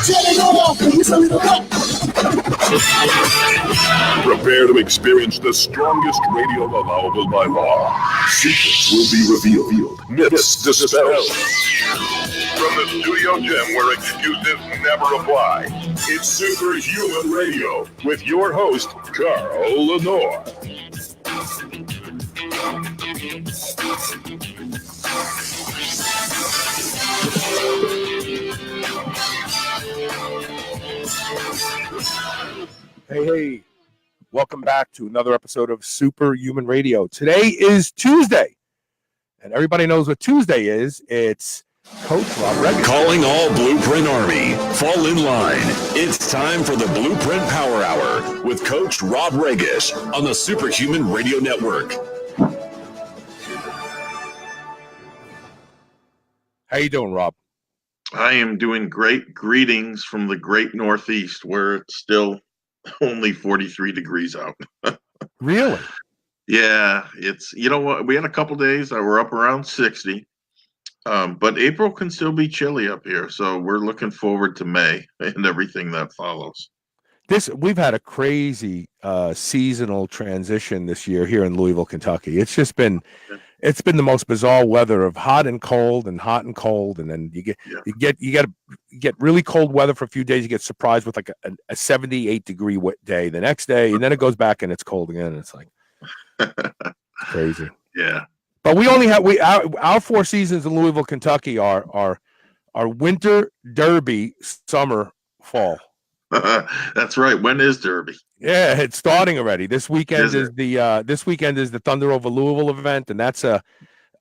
Prepare to experience the strongest radio allowable by law. Secrets will be revealed. Myths dispelled. From the studio gym where excuses never apply, it's Superhuman Radio with your host, Carl Lenore. Hey, welcome back to another episode of Superhuman Radio. Today is Tuesday, and everybody knows what Tuesday is. It's Coach Rob Regis. Calling all BluePrint Army. Fall in line. It's time for the BluePrint Power Hour with Coach Rob Regis on the Superhuman Radio Network. How you doing, Rob? I am doing great. Greetings from the great Northeast, where it's still only 43 degrees out. Really? Yeah, it's, you know what, we had a couple days that were up around 60, but April can still be chilly up here, so we're looking forward to May and everything that follows. We've had a crazy seasonal transition this year here in Louisville, Kentucky. It's been the most bizarre weather of hot and cold, and then you get really cold weather for a few days. You get surprised with like a 78 degree day the next day, and then it goes back and it's cold again. And it's like crazy. Yeah. But we only have our 4 seasons in Louisville, Kentucky are winter, derby, summer, fall. That's right. When is Derby? Yeah, it's starting already. This weekend is the Thunder over Louisville event, and that's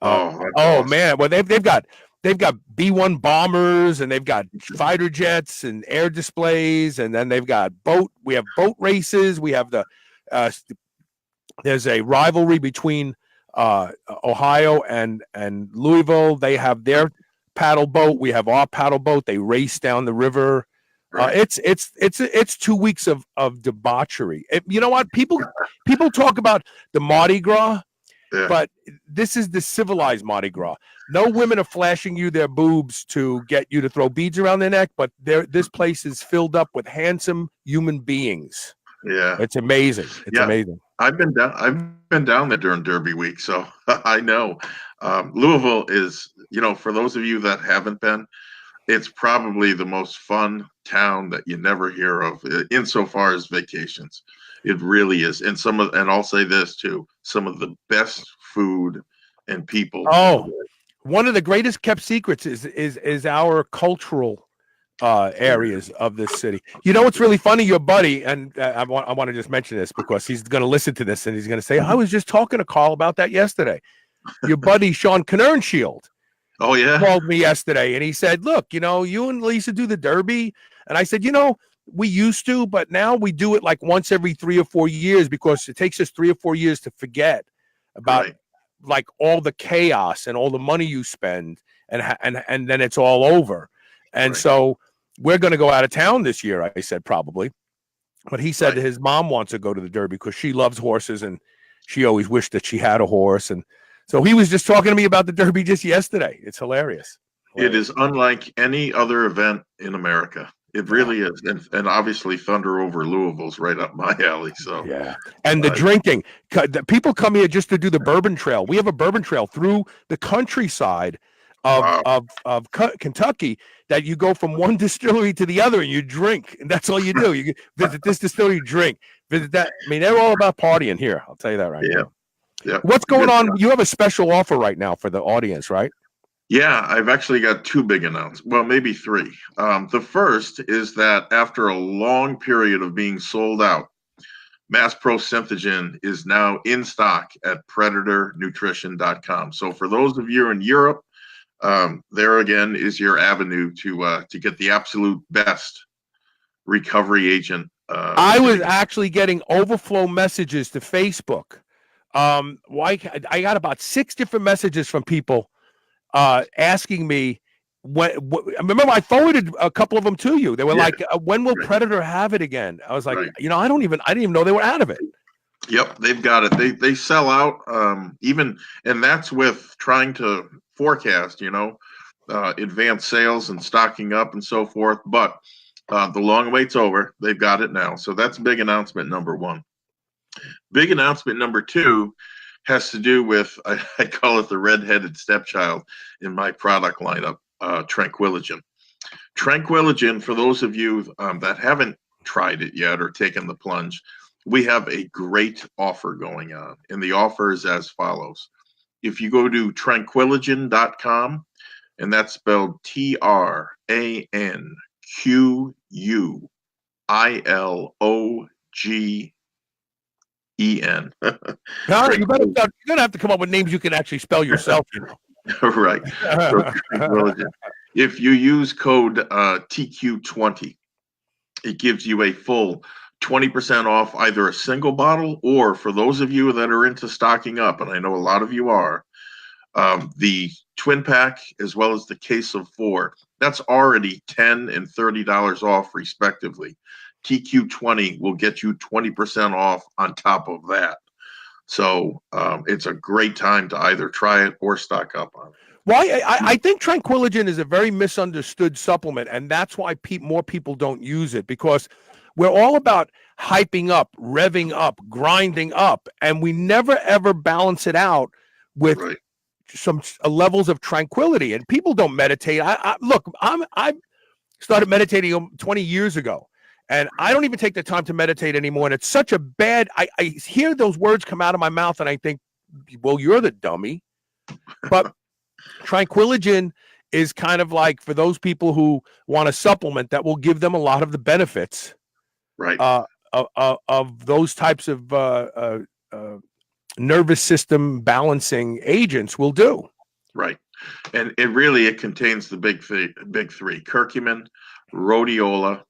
awesome. Man. Well, they've got B-1 bombers, and they've got fighter jets and air displays, and then they've got we have boat races. We have there's a rivalry between Ohio and Louisville. They have their paddle boat. We have our paddle boat. They race down the river. It's 2 weeks of debauchery. You know what? People talk about the Mardi Gras, but this is the civilized Mardi Gras. No women are flashing you their boobs to get you to throw beads around their neck, but this place is filled up with handsome human beings. Yeah, it's amazing. It's amazing. I've been down there during Derby week, so I know. Louisville is, for those of you that haven't been, it's probably the most fun town that you never hear of insofar as vacations. It really is. And I'll say this too, some of the best food and people. Oh, one of the greatest kept secrets is our cultural areas of this city. You know what's really funny? Your buddy, and I want to just mention this because he's going to listen to this and he's going to say, I was just talking to Carl about that yesterday. Your buddy, Sean Kernenshield. Oh, yeah. Called me yesterday and he said, look, you and Lisa do the Derby. And I said, we used to, but now we do it like once every 3 or 4 years because it takes us 3 or 4 years to forget about like all the chaos and all the money you spend and then it's all over. And so we're going to go out of town this year. I said, probably. But he said his mom wants to go to the Derby because she loves horses and she always wished that she had a horse. And so he was just talking to me about the Derby just yesterday. It's hilarious. It is unlike any other event in America. It really is. And obviously Thunder over Louisville's right up my alley. So yeah. And the drinking. People come here just to do the bourbon trail. We have a bourbon trail through the countryside of Kentucky that you go from one distillery to the other and you drink. And that's all you do. You visit this distillery, drink. Visit that. I mean, they're all about partying here. I'll tell you that right now. Yeah. What's going on? You have a special offer right now for the audience, right? Yeah, I've actually got 2 big announcements. Well, maybe 3. The first is that after a long period of being sold out, Mass Pro Synthogen is now in stock at PredatorNutrition.com. So for those of you in Europe, there again is your avenue to get the absolute best recovery agent. I was actually getting overflow messages to Facebook. I got about 6 different messages from people asking me remember I forwarded a couple of them to you. They were like, when will Predator have it again? I was like, I didn't even know they were out of it. Yep, they've got it. They sell out even, and that's with trying to forecast, advanced sales and stocking up and so forth. But The long wait's over. They've got it now. So that's big announcement number one. Big announcement number two has to do with, I call it the redheaded stepchild in my product lineup, Tranquiligen. Tranquiligen, for those of you that haven't tried it yet or taken the plunge, we have a great offer going on. And the offer is as follows. If you go to tranquiligen.com, and that's spelled TranquilOGen. No, you're gonna have to come up with names you can actually spell yourself. Right. So Tranquiligen. If you use code TQ20, it gives you a full 20% off either a single bottle, or for those of you that are into stocking up, and I know a lot of you are, the twin pack as well as the case of 4. That's already $10 and $30 off respectively. TQ20 will get you 20% off on top of that. So it's a great time to either try it or stock up on it. Well, I think Tranquiligen is a very misunderstood supplement, and that's why more people don't use it, because we're all about hyping up, revving up, grinding up, and we never ever balance it out with some levels of tranquility. And people don't meditate. Look, I started meditating 20 years ago, and I don't even take the time to meditate anymore. And it's such a bad. I hear those words come out of my mouth, and I think, well, you're the dummy. But Tranquiligen is kind of like for those people who want a supplement that will give them a lot of the benefits, right? Of those types of nervous system balancing agents will do. Right, and it contains the big three: curcumin, rhodiola,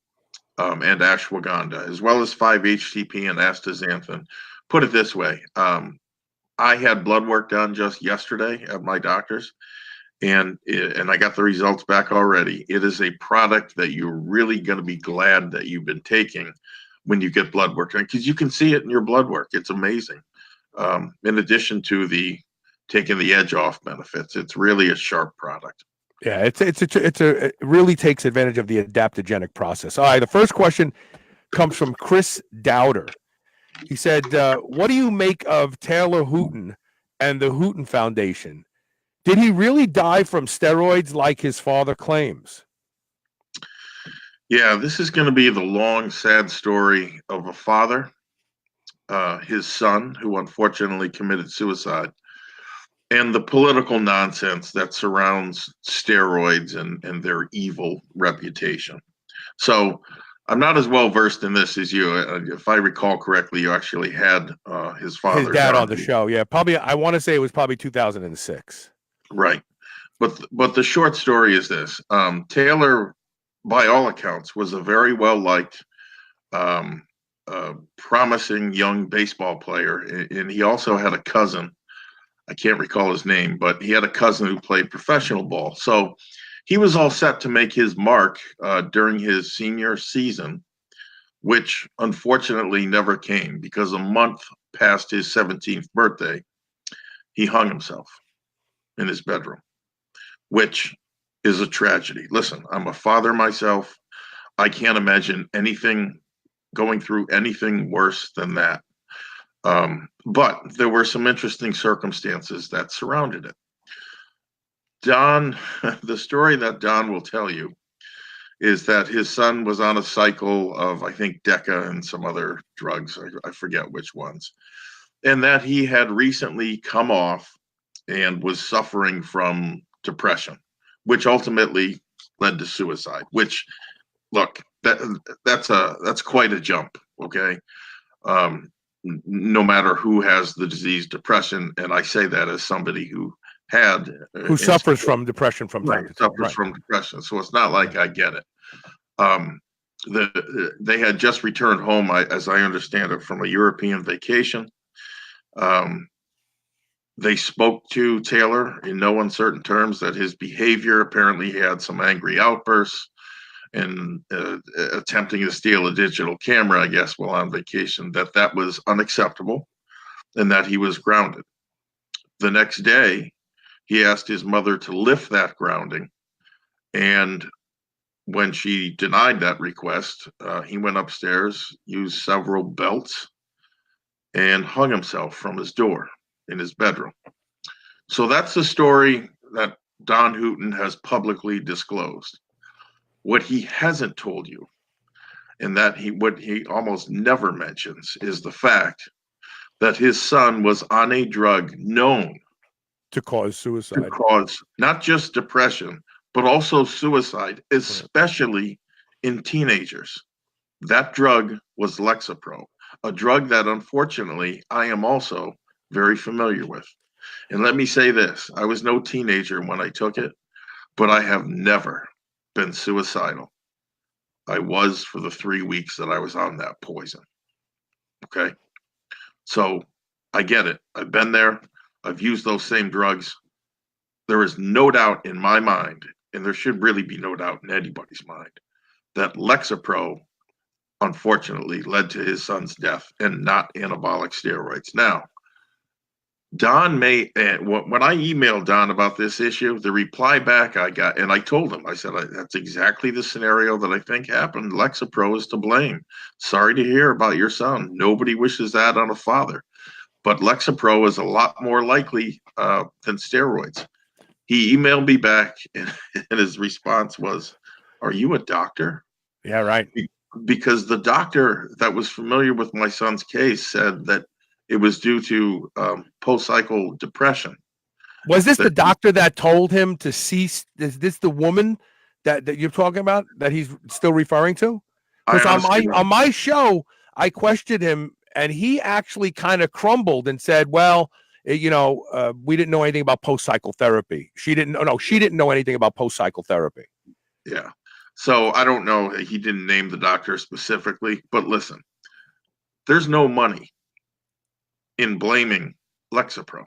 and ashwagandha, as well as 5-HTP and astaxanthin. Put it this way. I had blood work done just yesterday at my doctor's, and I got the results back already. It is a product that you're really going to be glad that you've been taking when you get blood work done, because you can see it in your blood work. It's amazing. In addition to the taking the edge off benefits, it's really a sharp product. Yeah, it really takes advantage of the adaptogenic process. All right, the first question comes from Chris Dowder. He said, what do you make of Taylor Hooton and the Hooton Foundation? Did he really die from steroids like his father claims? Yeah, this is going to be the long, sad story of a father, his son, who unfortunately committed suicide, and the political nonsense that surrounds steroids and their evil reputation. So I'm not as well versed in this as you. If I recall correctly, you actually had his dad on the show. Yeah, probably. I want to say it was probably 2006. Right, but the short story is this: Taylor, by all accounts, was a very well liked, promising young baseball player, and he also had a cousin. I can't recall his name, but he had a cousin who played professional ball. So he was all set to make his mark during his senior season, which unfortunately never came, because a month past his 17th birthday, he hung himself in his bedroom, which is a tragedy. Listen, I'm a father myself. I can't imagine going through anything worse than that. But there were some interesting circumstances that surrounded it. Don, the story that Don will tell you is that his son was on a cycle of, I think, Deca and some other drugs. I forget which ones. And that he had recently come off and was suffering from depression, which ultimately led to suicide, which, look, that's quite a jump. Okay. No matter who has the disease depression, and I say that as somebody who suffers from depression from depression. So it's not like I get it. They had just returned home, as I understand it, from a European vacation. They spoke to Taylor in no uncertain terms that his behavior, apparently he had some angry outbursts and attempting to steal a digital camera, I guess, while on vacation, that was unacceptable and that he was grounded. The next day, he asked his mother to lift that grounding, and when she denied that request, he went upstairs, used several belts, and hung himself from his door in his bedroom. So that's the story that Don Hooton has publicly disclosed. What he hasn't told you, and what he almost never mentions, is the fact that his son was on a drug known to cause to suicide. cause not just depression, but also suicide, especially in teenagers. That drug was Lexapro, a drug that unfortunately I am also very familiar with. And let me say this, I was no teenager when I took it, but I have never been suicidal. I was for the 3 weeks that I was on that poison. Okay. So I get it. I've been there. I've used those same drugs. There is no doubt in my mind, and there should really be no doubt in anybody's mind, that Lexapro unfortunately led to his son's death and not anabolic steroids. Now, Don when I emailed Don about this issue, the reply back I got, and I told him, I said, that's exactly the scenario that I think happened. Lexapro is to blame. Sorry to hear about your son. Nobody wishes that on a father. But Lexapro is a lot more likely than steroids. He emailed me back, and his response was, "Are you a doctor?" Yeah, right. Because the doctor that was familiar with my son's case said that it was due to post-cycle depression. Was this the doctor that told him to cease? Is this the woman that you're talking about that he's still referring to? Because on my show, I questioned him, and he actually kind of crumbled and said, "Well, we didn't know anything about post-cycle therapy. She didn't know anything about post-cycle therapy." Yeah. So I don't know. He didn't name the doctor specifically, but listen, there's no money in blaming Lexapro.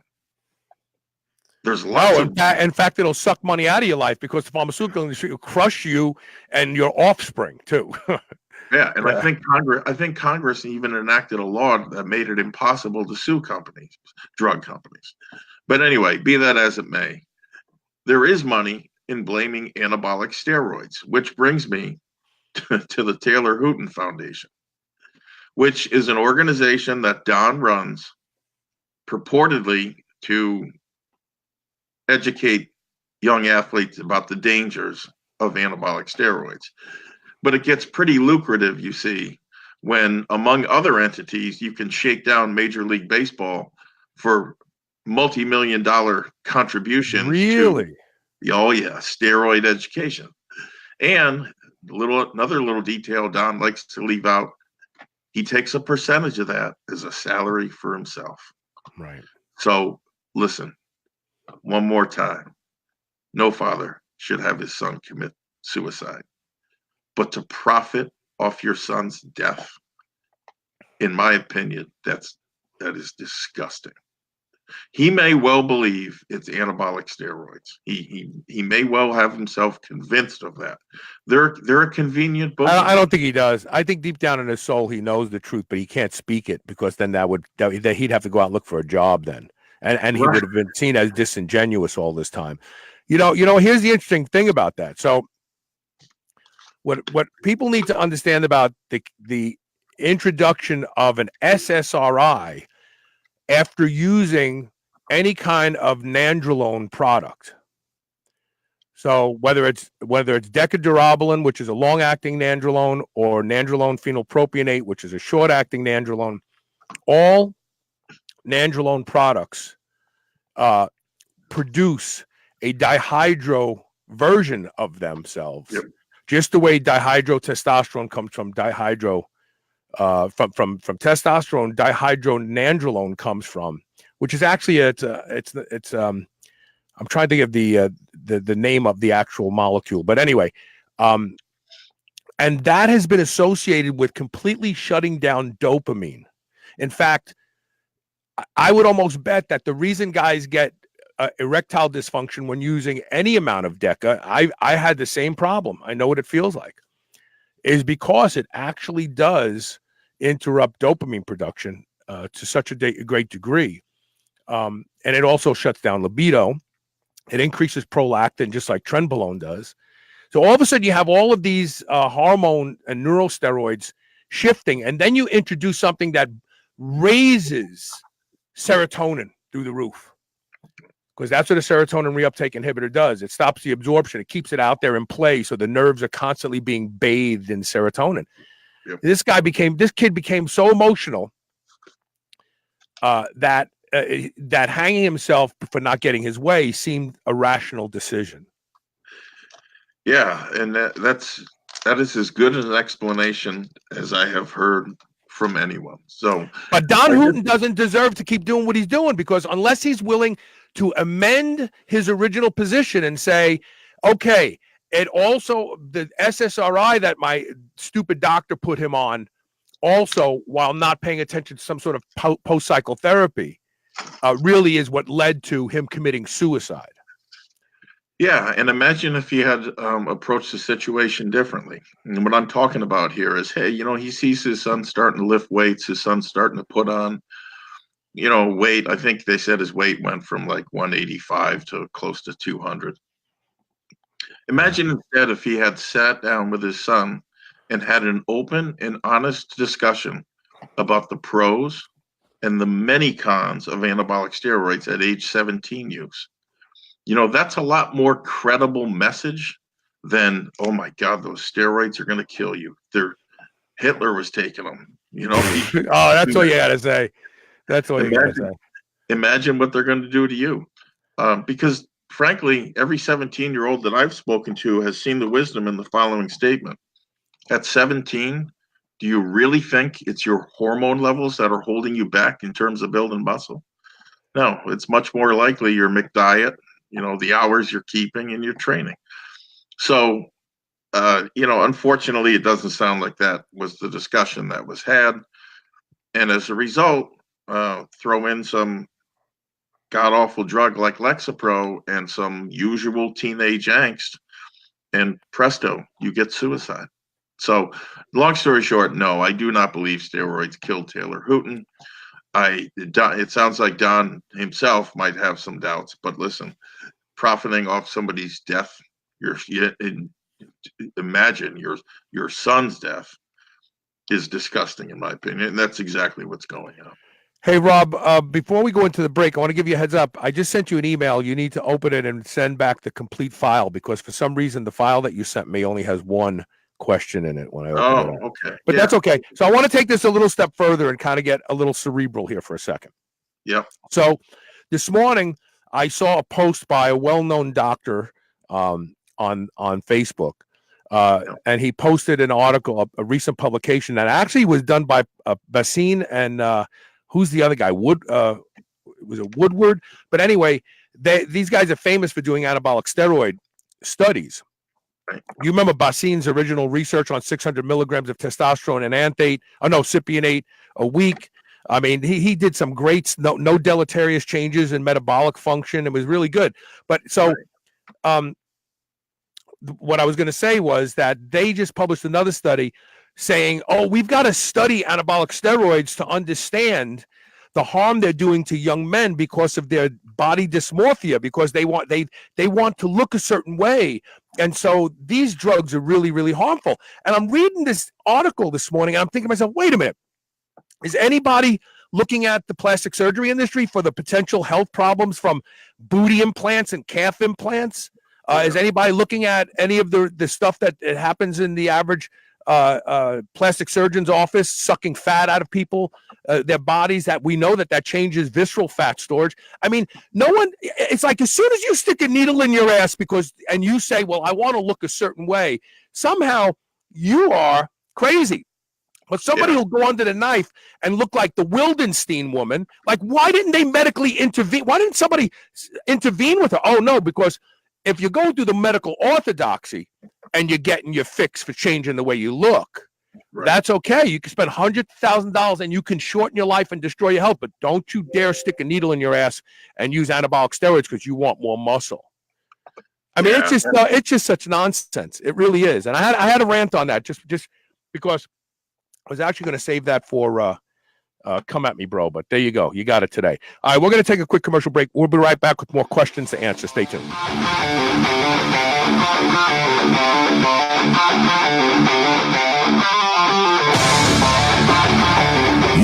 There's lots of. In fact, it'll suck money out of your life because the pharmaceutical industry will crush you and your offspring too. Yeah, and I think Congress even enacted a law that made it impossible to sue drug companies. But anyway, be that as it may, there is money in blaming anabolic steroids, which brings me to the Taylor Hooton Foundation, which is an organization that Don runs purportedly to educate young athletes about the dangers of anabolic steroids. But it gets pretty lucrative, you see, when, among other entities, you can shake down Major League Baseball for multi-million-dollar contributions. Really? Oh yeah, steroid education. And another little detail Don likes to leave out, he takes a percentage of that as a salary for himself. Right. So listen, one more time. No father should have his son commit suicide. But to profit off your son's death, in my opinion, that is disgusting. He may well believe it's anabolic steroids. He may well have himself convinced of that. They're a convenient book. I don't think he does. I think deep down in his soul he knows the truth, but he can't speak it because then he'd have to go out and look for a job then, and he would have been seen as disingenuous all this time. Here's the interesting thing about that. So what people need to understand about the introduction of an SSRI after using any kind of nandrolone product. So whether it's decadurabolin, which is a long-acting nandrolone, or nandrolone phenylpropionate, which is a short-acting nandrolone, all nandrolone products produce a dihydro version of themselves. Yep. Just the way dihydrotestosterone comes from dihydro, from testosterone, dihydronandrolone comes from, which is actually I'm trying to think of the name of the actual molecule, but anyway, and that has been associated with completely shutting down dopamine. In fact, I would almost bet that the reason guys get erectile dysfunction when using any amount of DECA, I had the same problem. I know what it feels like, is because it actually does interrupt dopamine production to such a great degree. And it also shuts down libido. It increases prolactin, just like trenbolone does. So all of a sudden you have all of these hormone and neural steroids shifting, and then you introduce something that raises serotonin through the roof, because that's what a serotonin reuptake inhibitor does. It stops the absorption. It keeps it out there in play, so the nerves are constantly being bathed in serotonin. Yep. This kid became so emotional that hanging himself for not getting his way seemed a rational decision. Yeah, and that is as good an explanation as I have heard from anyone. So, but Don Hooton doesn't deserve to keep doing what he's doing, because unless he's willing to amend his original position and say, okay, it also, the SSRI that my stupid doctor put him on, also while not paying attention to some sort of post-cycle therapy, really is what led to him committing suicide. Yeah, and imagine if he had approached the situation differently. And what I'm talking about here is, hey, he sees his son starting to lift weights, his son's starting to put on, weight. I think they said his weight went from like 185 to close to 200. Imagine instead if he had sat down with his son and had an open and honest discussion about the pros and the many cons of anabolic steroids at age 17 use. That's a lot more credible message than, oh my God, those steroids are going to kill you. Hitler was taking them, Oh, that's all you got to say. That's all you got to say. Imagine what they're going to do to you. Because frankly, every 17-year-old that I've spoken to has seen the wisdom in the following statement. At 17, do you really think it's your hormone levels that are holding you back in terms of building muscle? No, it's much more likely your McDiet, the hours you're keeping and your training. So, unfortunately, it doesn't sound like that was the discussion that was had. And as a result, throw in some god-awful drug like Lexapro and some usual teenage angst, and presto, you get suicide. So, long story short, no, I do not believe steroids killed Taylor Hooton. It sounds like Don himself might have some doubts, but listen, profiting off somebody's death, imagine your son's death, is disgusting in my opinion, and that's exactly what's going on. Hey, Rob, before we go into the break, I want to give you a heads up. I just sent you an email. You need to open it and send back the complete file, because for some reason the file that you sent me only has one question in it when I open it up. Okay. But that's okay. So I want to take this a little step further and kind of get a little cerebral here for a second. Yep. So this morning I saw a post by a well-known doctor on Facebook, and he posted an article, a recent publication that actually was done by Bassine and who's the other guy? Was it Woodward? But anyway, these guys are famous for doing anabolic steroid studies. Right. You remember Bassine's original research on 600 milligrams of testosterone and cypionate a week. I mean, he did some great, no deleterious changes in metabolic function. It was really good. But so, what I was going to say was that they just published another study saying, oh, we've got to study anabolic steroids to understand the harm they're doing to young men because of their body dysmorphia, because they want to look a certain way. And so these drugs are really, really harmful. And I'm reading this article this morning, and I'm thinking to myself, wait a minute. Is anybody looking at the plastic surgery industry for the potential health problems from booty implants and calf implants? Is anybody looking at any of the stuff that it happens in the average plastic surgeon's office, sucking fat out of people, their bodies, that we know that changes visceral fat storage? I mean, no one, it's like as soon as you stick a needle in your ass and you say, well, I want to look a certain way, somehow you are crazy. But somebody will go under the knife and look like the Wildenstein woman. Like, why didn't they medically intervene? Why didn't somebody intervene with her? Oh, no, because if you're going through the medical orthodoxy and you're getting your fix for changing the way you look, that's okay. You can spend $100,000 and you can shorten your life and destroy your health. But don't you dare stick a needle in your ass and use anabolic steroids because you want more muscle. I mean, it's just such nonsense. It really is. And I had a rant on that just because I was actually going to save that for come at me, bro. But there you go. You got it today. All right, we're going to take a quick commercial break. We'll be right back with more questions to answer. Stay tuned.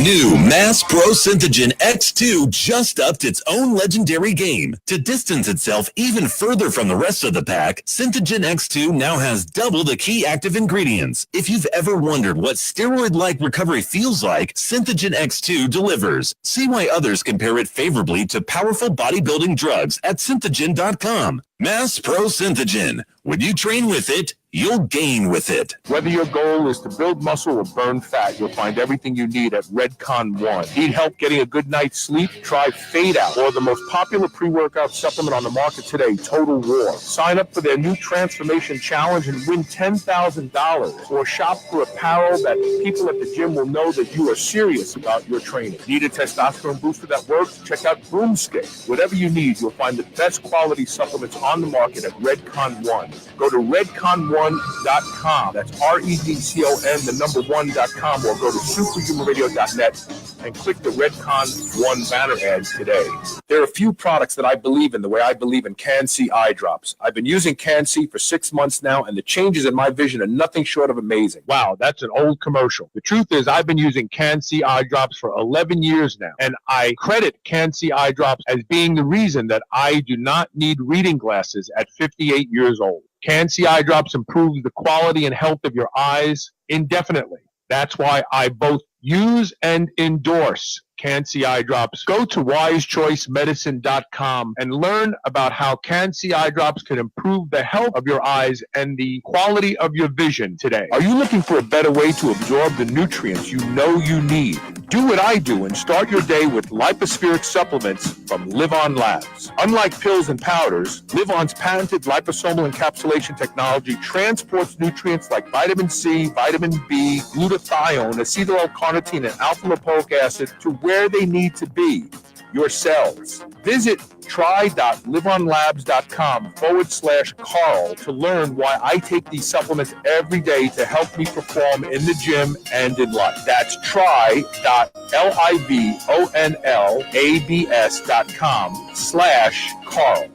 New Mass Pro Synthogen X2 just upped its own legendary game. To distance itself even further from the rest of the pack, Synthogen X2 now has double the key active ingredients. If you've ever wondered what steroid-like recovery feels like, Synthogen X2 delivers. See why others compare it favorably to powerful bodybuilding drugs at synthogen.com. Mass Pro Synthogen. When you train with it, you'll gain with it. Whether your goal is to build muscle or burn fat, you'll find everything you need at Redcon One. Need help getting a good night's sleep? Try Fade Out, or the most popular pre-workout supplement on the market today, Total War. Sign up for their new Transformation Challenge and win $10,000, or shop for apparel that people at the gym will know that you are serious about your training. Need a testosterone booster that works? Check out Broomstick. Whatever you need, you'll find the best quality supplements on the market at Redcon One. Go to redcon1.com. That's REDCON, the number 1.com, or go to superhumanradio.net and click the Redcon One banner ad today. There are a few products that I believe in the way I believe in Can-C eye drops. I've been using Can-C for 6 months now, and the changes in my vision are nothing short of amazing. Wow, that's an old commercial. The truth is, I've been using Can-C eye drops for 11 years now, and I credit Can-C eye drops as being the reason that I do not need reading glasses at 58 years old. Can-C eye drops improves the quality and health of your eyes indefinitely. That's why I both use and endorse Can-C eye drops. Go to wisechoicemedicine.com and learn about how Can-C eye drops can improve the health of your eyes and the quality of your vision today. Are you looking for a better way to absorb the nutrients you know you need? Do what I do and start your day with lipospheric supplements from LivOn Labs. Unlike pills and powders, LivOn's patented liposomal encapsulation technology transports nutrients like vitamin C, vitamin B, glutathione, acetyl-L-carnitine, and alpha-lipoic acid to where they need to be, your cells. Visit try.livonlabs.com/Carl to learn why I take these supplements every day to help me perform in the gym and in life. That's try.livonlabs.com/Carl.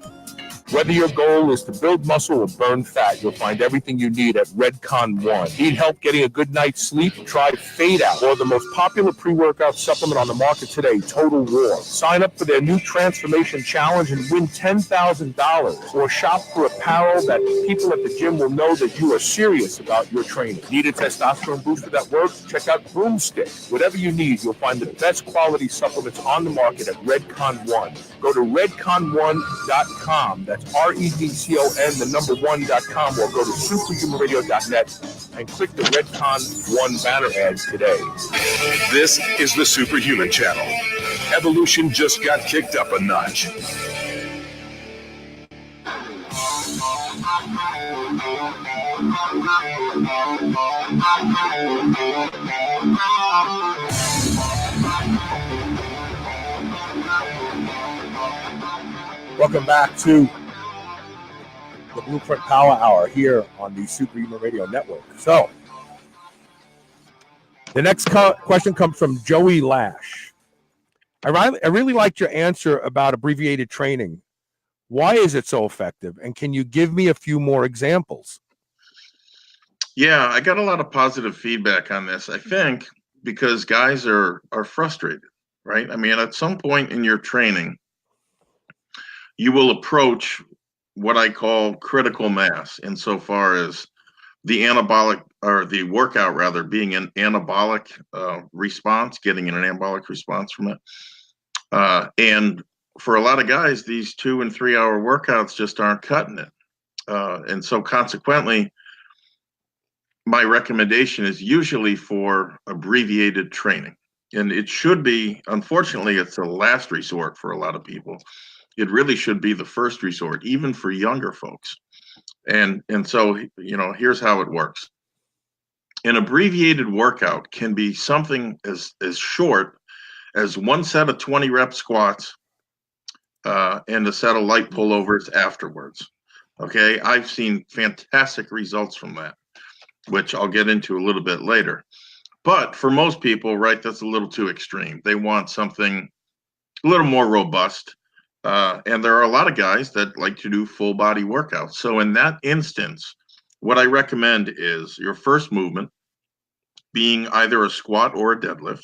Whether your goal is to build muscle or burn fat, you'll find everything you need at Redcon One. Need help getting a good night's sleep? Try Fade Out, or the most popular pre-workout supplement on the market today, Total War. Sign up for their new Transformation Challenge and win $10,000, or shop for apparel that people at the gym will know that you are serious about your training. Need a testosterone booster that works? Check out Broomstick. Whatever you need, you'll find the best quality supplements on the market at Redcon One. Go to redcon1.com. That's REDCON, the number 1.com, or go to superhumanradio.net and click the Redcon One banner ads today. This is the Superhuman Channel. Evolution just got kicked up a notch. Welcome back to the Blueprint Power Hour here on the Superhuman Radio Network. So, the next question comes from Joey Lash. I really liked your answer about abbreviated training. Why is it so effective? And can you give me a few more examples? Yeah, I got a lot of positive feedback on this. I think because guys are frustrated, right? I mean, at some point in your training, you will approach what I call critical mass insofar as the anabolic, or the workout rather, being an anabolic response, getting an anabolic response from it. And for a lot of guys, these 2 and 3 hour workouts just aren't cutting it. And so consequently, my recommendation is usually for abbreviated training. And it should be, unfortunately, it's a last resort for a lot of people. It really should be the first resort, even for younger folks. And so, you know, here's how it works. An abbreviated workout can be something as short as one set of 20 rep squats and a set of light pullovers afterwards. Okay, I've seen fantastic results from that, which I'll get into a little bit later. But for most people, right, that's a little too extreme. They want something a little more robust. And there are a lot of guys that like to do full body workouts. So in that instance, what I recommend is your first movement being either a squat or a deadlift.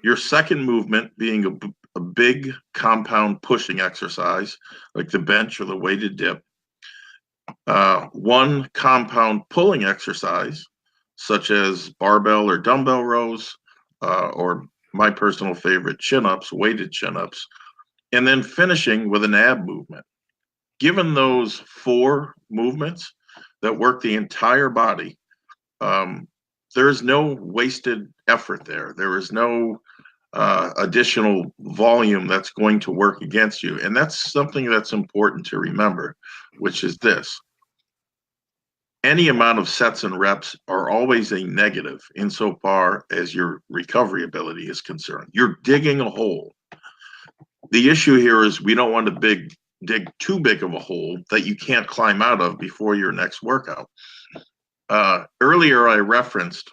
Your second movement being a big compound pushing exercise, like the bench or the weighted dip. One compound pulling exercise, such as barbell or dumbbell rows, or my personal favorite, chin-ups, weighted chin-ups, and then finishing with an ab movement. Given those 4 movements that work the entire body, there is no wasted effort there. There is no additional volume that's going to work against you. And that's something that's important to remember, which is this. Any amount of sets and reps are always a negative insofar as your recovery ability is concerned. You're digging a hole. The issue here is we don't want to dig too big of a hole that you can't climb out of before your next workout. Earlier, I referenced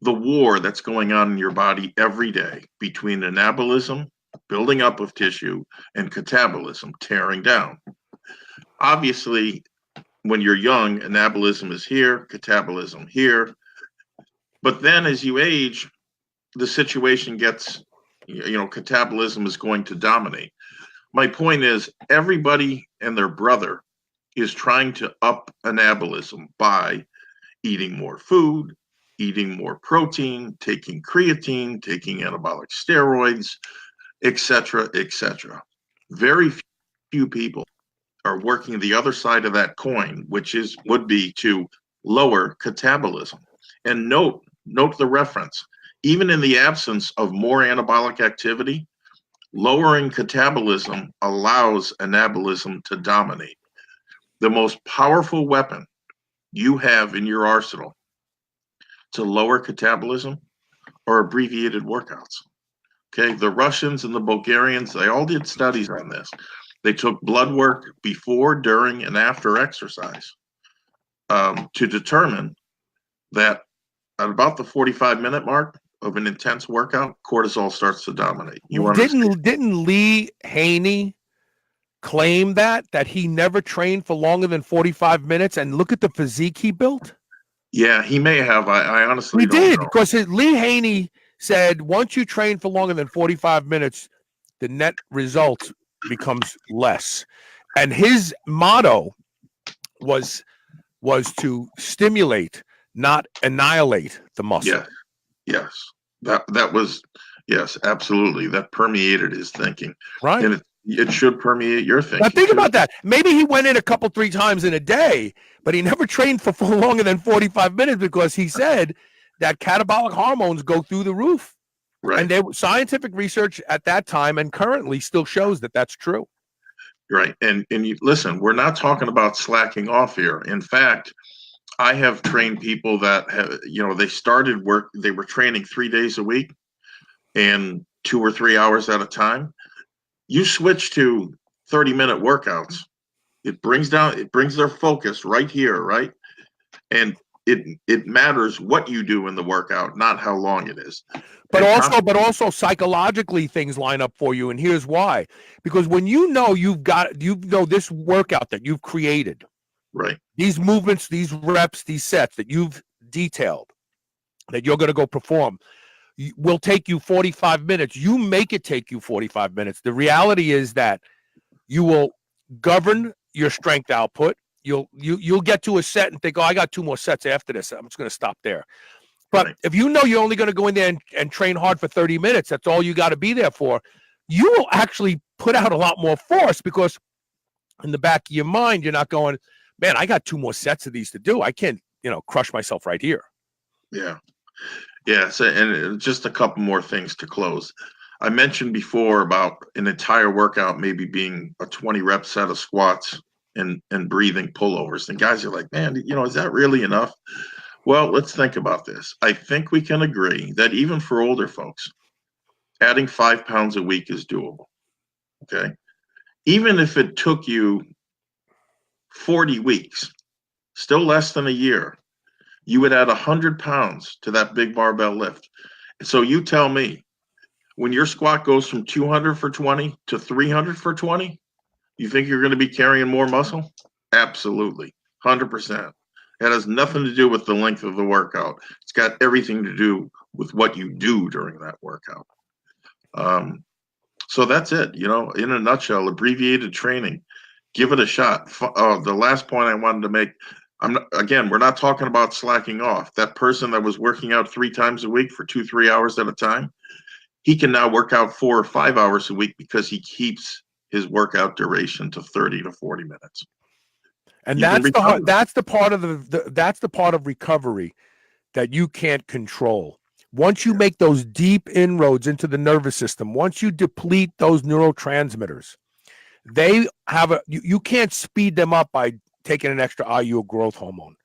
the war that's going on in your body every day between anabolism, building up of tissue, and catabolism, tearing down. Obviously, when you're young, anabolism is here, catabolism here. But then as you age, the situation gets, catabolism is going to dominate. My point is, everybody and their brother is trying to up anabolism by eating more food, eating more protein, taking creatine, taking anabolic steroids, etc., etc. Very few people are working the other side of that coin, which would be to lower catabolism. And note the reference. Even in the absence of more anabolic activity, lowering catabolism allows anabolism to dominate. The most powerful weapon you have in your arsenal to lower catabolism are abbreviated workouts. Okay, the Russians and the Bulgarians, they all did studies on this. They took blood work before, during, and after exercise to determine that at about the 45-minute mark of an intense workout, cortisol starts to dominate. Didn't Lee Haney claim that he never trained for longer than 45 minutes? And look at the physique he built. Yeah, he may have. I honestly don't did, know. because Lee Haney said once you train for longer than 45 minutes, the net result becomes less. And his motto was to stimulate, not annihilate the muscle. Yes. That was, yes, absolutely. That permeated his thinking. Right. And it should permeate your thinking. Now think about that. Maybe he went in 3 times in a day, but he never trained for longer than 45 minutes because he said that catabolic hormones go through the roof. Right. And scientific research at that time and currently still shows that that's true. Right. And listen, we're not talking about slacking off here. In fact, I have trained people that have, they started work, they were training 3 days a week and 2 or 3 hours at a time. You switch to 30-minute workouts. It brings their focus right here, right? And it matters what you do in the workout, not how long it is. But also psychologically things line up for you. And here's why. Because when this workout that you've created, right, these movements, these reps, these sets that you've detailed, that you're going to go perform, will take you 45 minutes. You make it take you 45 minutes. The reality is that you will govern your strength output. You'll get to a set and think, oh, I got 2 more sets after this. I'm just going to stop there. But right. if you're only going to go in there and train hard for 30 minutes, that's all you got to be there for, you will actually put out a lot more force, because in the back of your mind, you're not going, man, I got 2 more sets of these to do. I can't, crush myself right here. Yeah. Yeah. So, and just a couple more things to close. I mentioned before about an entire workout maybe being a 20 rep set of squats and breathing pullovers. And guys are like, man, is that really enough? Well, let's think about this. I think we can agree that even for older folks, adding 5 pounds a week is doable. Okay. Even if it took you 40 weeks, still less than a year, you would add 100 pounds to that big barbell lift. So you tell me, when your squat goes from 200 for 20 to 300 for 20, you think you're going to be carrying more muscle? Absolutely. 100%. It has nothing to do with the length of the workout. It's got everything to do with what you do during that workout. So that's it. You know, in a nutshell, abbreviated training. Give it a shot. The last point I wanted to make, we're not talking about slacking off. That person that was working out 3 times a week for 2-3 hours at a time, he can now work out 4 or 5 hours a week because he keeps his workout duration to 30 to 40 minutes. And that's the part of that's the part of recovery that you can't control. Once you make those deep inroads into the nervous system, once you deplete those neurotransmitters, they have you can't speed them up by taking an extra IU growth hormone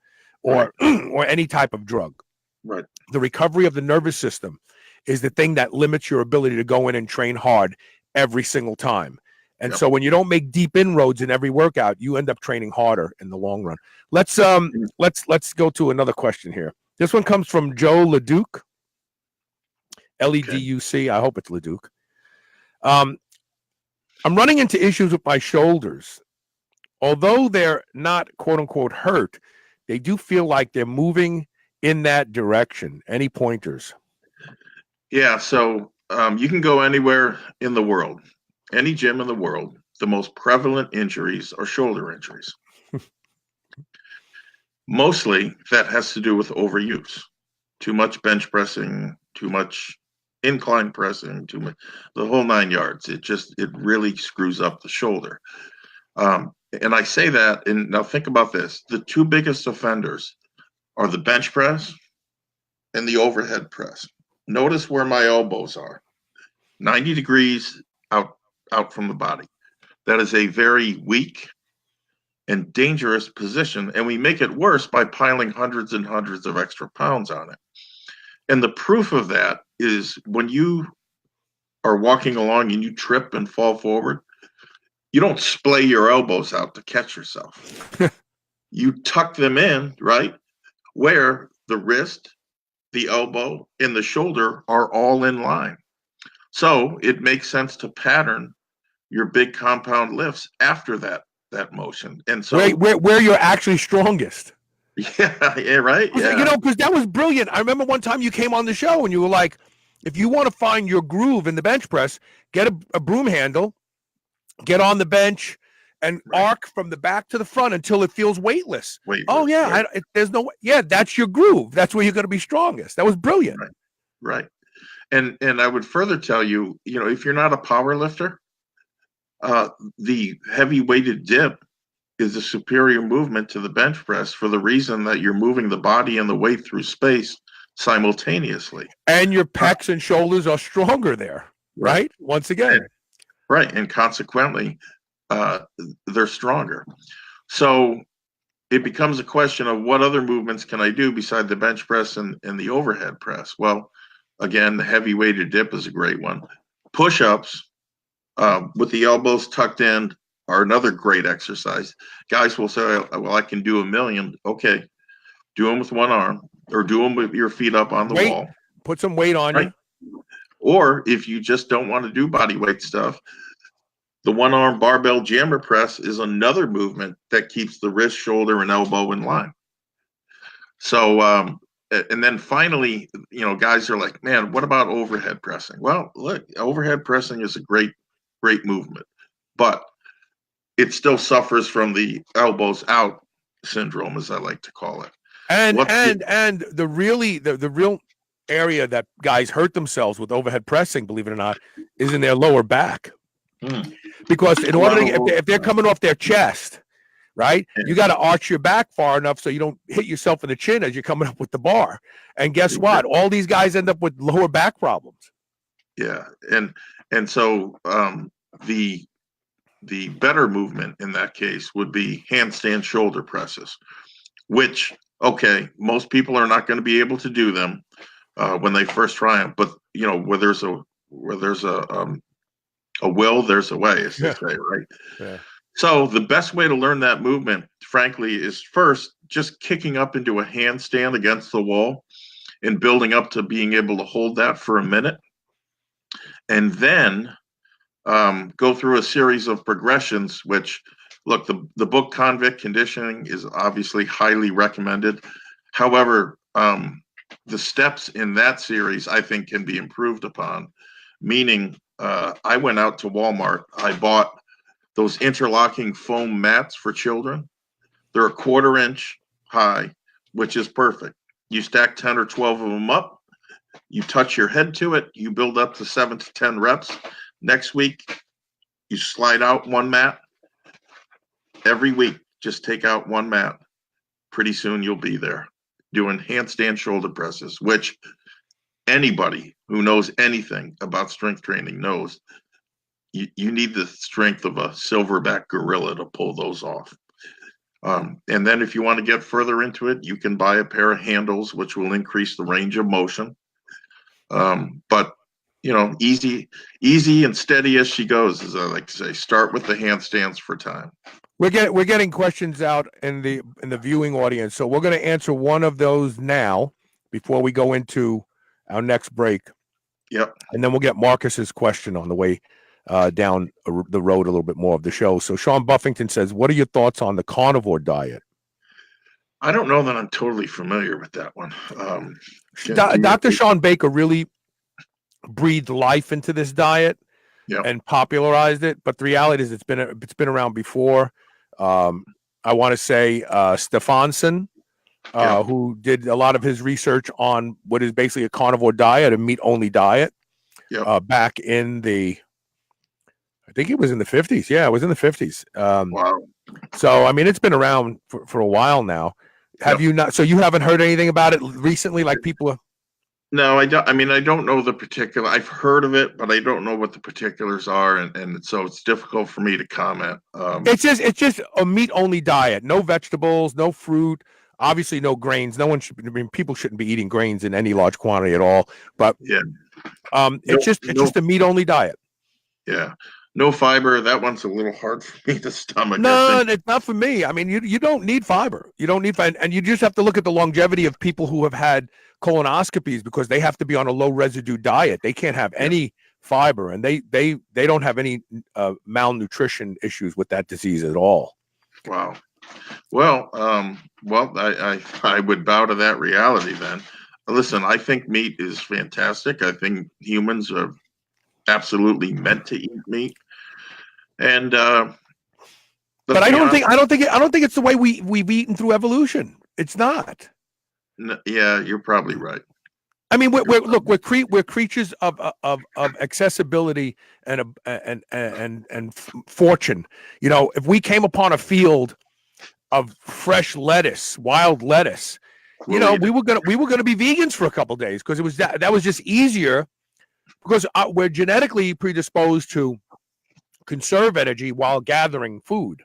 or or any type of drug. Right. The recovery of the nervous system is the thing that limits your ability to go in and train hard every single time. And so when you don't make deep inroads in every workout, you end up training harder in the long run. Let's go to another question here. This one comes from Joe Leduc. Leduc. I hope it's Leduc. I'm running into issues with my shoulders. Although they're not quote unquote hurt, they do feel like they're moving in that direction. Any pointers? Yeah, so you can go anywhere in the world, any gym in the world. The most prevalent injuries are shoulder injuries. Mostly that has to do with overuse. Too much bench pressing, too much incline pressing, too much, the whole 9 yards. It really screws up the shoulder. And I say that, and now think about this. The 2 biggest offenders are the bench press and the overhead press. Notice where my elbows are. 90 degrees out from the body. That is a very weak and dangerous position, and we make it worse by piling hundreds and hundreds of extra pounds on it. And the proof of that is when you are walking along and you trip and fall forward, you don't splay your elbows out to catch yourself. You tuck them in, right, where the wrist, the elbow, and the shoulder are all in line. So it makes sense to pattern your big compound lifts after that motion. And so where you're actually strongest. Yeah, right. Yeah. You know, because that was brilliant. I remember one time you came on the show and you were like, if you want to find your groove in the bench press, get a broom handle, get on the bench, and arc from the back to the front until it feels weightless. Oh yeah, there's no way. Yeah, that's your groove. That's where you're going to be strongest. That was brilliant. Right. And I would further tell you, you know, if you're not a power lifter, the heavy weighted dip is a superior movement to the bench press for the reason that you're moving the body and the weight through space simultaneously. And your pecs and shoulders are stronger there, right? Once again. And consequently, they're stronger. So it becomes a question of what other movements can I do beside the bench press and the overhead press? Well, again, the heavy weighted dip is a great one. Push-ups with the elbows tucked in are another great exercise. Guys will say, well, I can do 1,000,000. Okay, do them with one arm or do them with your feet up on the wall. Put some weight on you. Or if you just don't want to do body weight stuff, the one-arm barbell jammer press is another movement that keeps the wrist, shoulder, and elbow in line. So, and then finally, you know, guys are like, man, what about overhead pressing? Well, look, overhead pressing is a great movement, but it still suffers from the elbows out syndrome, as I like to call it. And the real area that guys hurt themselves with overhead pressing, believe it or not, is in their lower back. Because in order to, if they're coming off their chest, right, you got to arch your back far enough so you don't hit yourself in the chin as you're coming up with the bar. And guess what? All these guys end up with lower back problems. Yeah, and so the better movement in that case would be handstand shoulder presses, which, okay, most people are not going to be able to do them when they first try them. But you know, where there's a will, there's a way, as they say, right? Yeah. So the best way to learn that movement, frankly, is first just kicking up into a handstand against the wall and building up to being able to hold that for a minute. and then go through a series of progressions, which, look, the book Convict Conditioning is obviously highly recommended. However, the steps in that series, I think, can be improved upon. Meaning, I went out to Walmart. I bought those interlocking foam mats for children. They're a 1/4 inch high, which is perfect. You stack 10 or 12 of them up. You touch your head to it. You build up to 7 to 10 reps. Next week, you slide out one mat. Every week, just take out one mat. Pretty soon you'll be there doing handstand shoulder presses, which anybody who knows anything about strength training knows you need the strength of a silverback gorilla to pull those off. And then if you want to get further into it, you can buy a pair of handles, which will increase the range of motion. But easy and steady as she goes, as I like to say. Start with the handstands for time. We're getting questions out in the viewing audience, so we're going to answer one of those now before we go into our next break. Yep. And then we'll get Marcus's question on the way down the road a little bit more of the show. So Sean Buffington says, what are your thoughts on the carnivore diet? I don't know that I'm totally familiar with that one. Dr. Sean Baker really breathed life into this diet and popularized it. But the reality is it's been around before. I want to say Stefansson, who did a lot of his research on what is basically a carnivore diet, a meat-only diet, back in I think it was in the 50s. Yeah, it was in the 50s. Wow. So, I mean, it's been around for a while now. Have you not? So you haven't heard anything about it recently, like people? No, I don't. I mean, I don't know the particular. I've heard of it, but I don't know what the particulars are, and so it's difficult for me to comment. It's just a meat-only diet. No vegetables, no fruit, obviously no grains. No one should. I mean, people shouldn't be eating grains in any large quantity at all. But it's just a meat-only diet. Yeah. No fiber. That one's a little hard for me to stomach. No, it's not for me. I mean, you don't need fiber. You don't need fiber. And you just have to look at the longevity of people who have had colonoscopies because they have to be on a low residue diet. They can't have any fiber, and they don't have any malnutrition issues with that disease at all. Wow. Well, I would bow to that reality then. Listen, I think meat is fantastic. I think humans are absolutely meant to eat meat. And but I don't think it's the way we've eaten through evolution. It's not. Yeah, you're probably right. I mean, we're creatures of accessibility and fortune. If we came upon a field of fresh lettuce, wild lettuce, we were gonna be vegans for a couple of days because it was that was just easier because we're genetically predisposed to conserve energy while gathering food.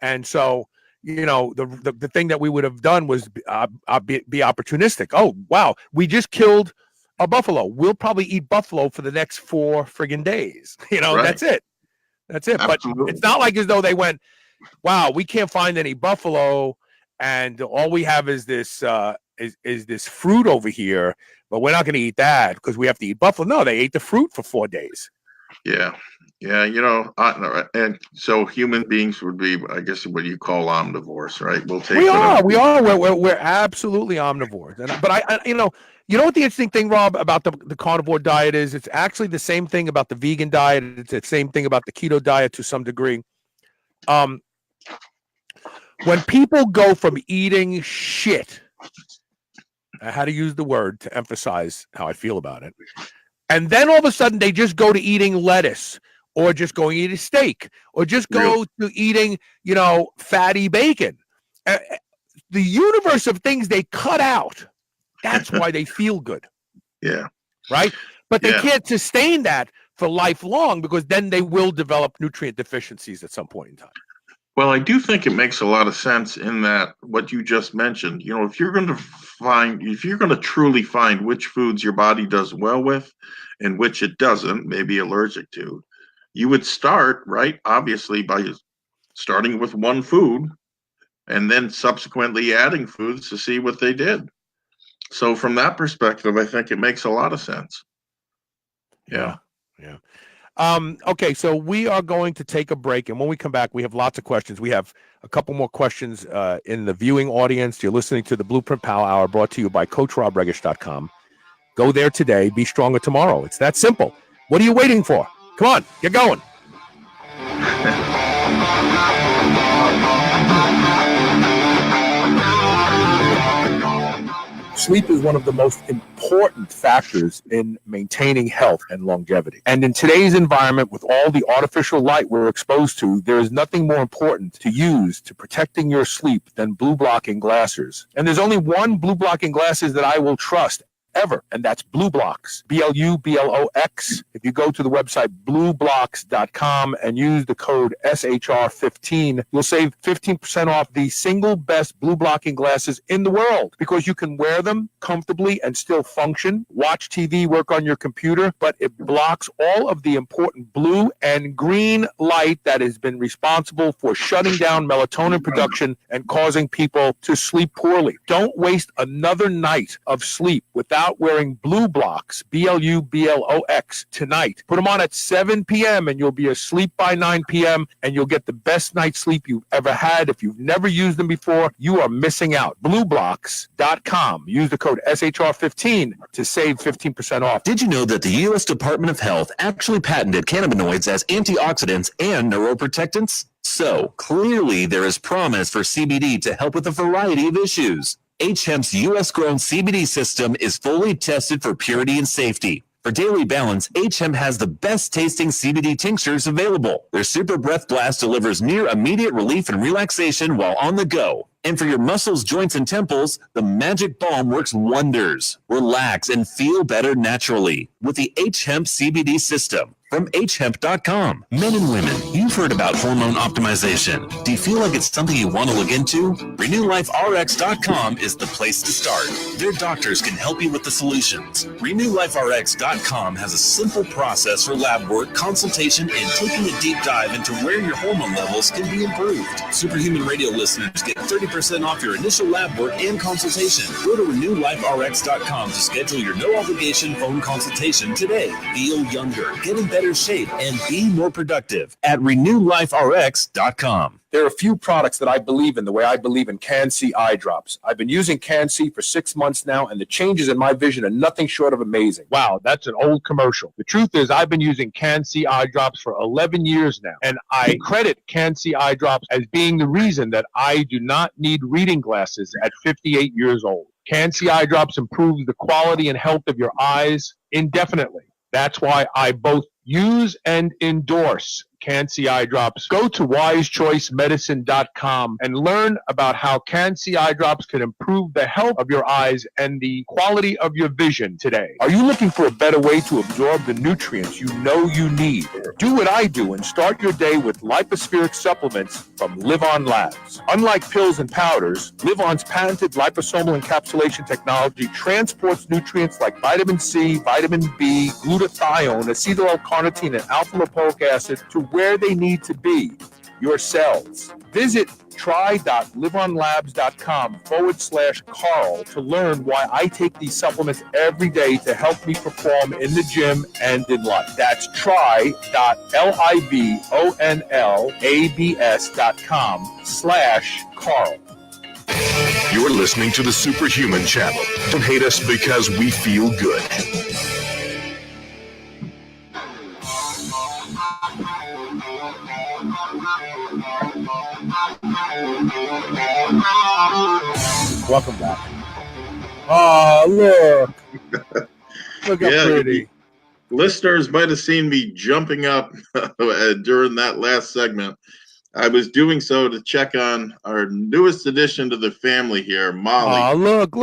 And so, the thing that we would have done was be opportunistic. Oh, wow, we just killed a buffalo. We'll probably eat buffalo for the next 4 friggin' days. Right. That's it. Absolutely. But it's not like as though they went, wow, we can't find any buffalo and all we have is this is this fruit over here, but we're not going to eat that because we have to eat buffalo. No, they ate the fruit for 4 days. Yeah. Yeah, and so human beings would be, I guess, what you call omnivores, right? We are. We're absolutely omnivores. But I you know what the interesting thing, Rob, about the carnivore diet is? It's actually the same thing about the vegan diet. It's the same thing about the keto diet to some degree. When people go from eating shit, I had to use the word to emphasize how I feel about it, and then all of a sudden they just go to eating lettuce, or just going to eat a steak, or just go to eating, fatty bacon. The universe of things they cut out, that's why they feel good. Yeah. Right? But they can't sustain that for lifelong because then they will develop nutrient deficiencies at some point in time. Well, I do think it makes a lot of sense in that what you just mentioned, if you're going to truly find which foods your body does well with and which it doesn't, maybe allergic to, you would start, right, obviously, by starting with one food and then subsequently adding foods to see what they did. So from that perspective, I think it makes a lot of sense. Yeah. Yeah. Okay, so we are going to take a break, and when we come back, we have lots of questions. We have a couple more questions in the viewing audience. You're listening to the Blueprint Power Hour, brought to you by CoachRobRegish.com. Go there today. Be stronger tomorrow. It's that simple. What are you waiting for? Come on, get going. Sleep is one of the most important factors in maintaining health and longevity. And in today's environment, with all the artificial light we're exposed to, there is nothing more important to use to protecting your sleep than blue blocking glasses. And there's only one blue blocking glasses that I will trust ever, and that's BlueBlox, BLUBLOX. If you go to the website blueblocks.com and use the code SHR15, you'll save 15% off the single best blue blocking glasses in the world, because you can wear them comfortably and still function, watch TV, work on your computer, but it blocks all of the important blue and green light that has been responsible for shutting down melatonin production and causing people to sleep poorly. Don't waste another night of sleep without wearing BlueBlox, BLUBLOX, tonight. Put them on at 7 p.m. and you'll be asleep by 9 p.m. and you'll get the best night's sleep you've ever had. If you've never used them before, you are missing out. BlueBlox.com. Use the code SHR15 to save 15% off. Did you know that the U.S. Department of Health actually patented cannabinoids as antioxidants and neuroprotectants? So, clearly there is promise for CBD to help with a variety of issues. H-Hemp's U.S.-grown CBD system is fully tested for purity and safety. For daily balance, H-Hemp has the best-tasting CBD tinctures available. Their Super Breath Blast delivers near immediate relief and relaxation while on the go. And for your muscles, joints, and temples, the Magic Balm works wonders. Relax and feel better naturally with the H-Hemp CBD system from hemp.com. Men and women, you've heard about hormone optimization. Do you feel like it's something you want to look into? RenewLifeRx.com is the place to start. Their doctors can help you with the solutions. RenewLifeRx.com has a simple process for lab work, consultation, and taking a deep dive into where your hormone levels can be improved. Superhuman Radio listeners get 30% off your initial lab work and consultation. Go to RenewLifeRx.com to schedule your no-obligation phone consultation today. Feel younger, get in better shape, and be more productive at RenewLifeRx.com. There are a few products that I believe in the way I believe in Can-C eye drops. I've been using Can-C for 6 months now, and the changes in my vision are nothing short of amazing. Wow, that's an old commercial. The truth is, I've been using Can-C eye drops for 11 years now, and I credit Can-C eye drops as being the reason that I do not need reading glasses at 58 years old. Can-C eye drops improve the quality and health of your eyes indefinitely. That's why I both use and endorse Can-C eye drops. Go to wisechoicemedicine.com and learn about how Can-C eye drops can improve the health of your eyes and the quality of your vision today. Are you looking for a better way to absorb the nutrients you know you need? Do what I do and start your day with lipospheric supplements from Live On Labs. Unlike pills and powders, Live On's patented liposomal encapsulation technology transports nutrients like vitamin C, vitamin B, glutathione, acetyl L-carnitine, and alpha-lipoic acid to where they need to be, your cells. Visit try.liveonlabs.com/Carl to learn why I take these supplements every day to help me perform in the gym and in life. That's try.liveonlabs.com/Carl. You're listening to the Superhuman Channel. Don't hate us because we feel good. Welcome back. Oh, look. Look how pretty. Listeners might have seen me jumping up during that last segment. I was doing so to check on our newest addition to the family here, Molly. Oh, look.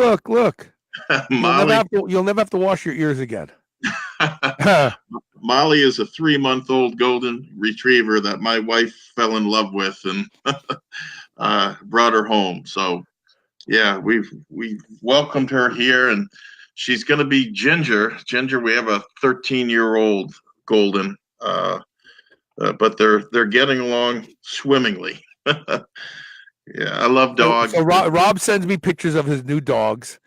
Molly. You'll never have to wash your ears again. Molly is a 3-month-old golden retriever that my wife fell in love with and brought her home. So, yeah, we've welcomed her here, and she's going to be Ginger. Ginger, we have a 13-year-old golden, but they're getting along swimmingly. Yeah, I love dogs. So Rob sends me pictures of his new dogs.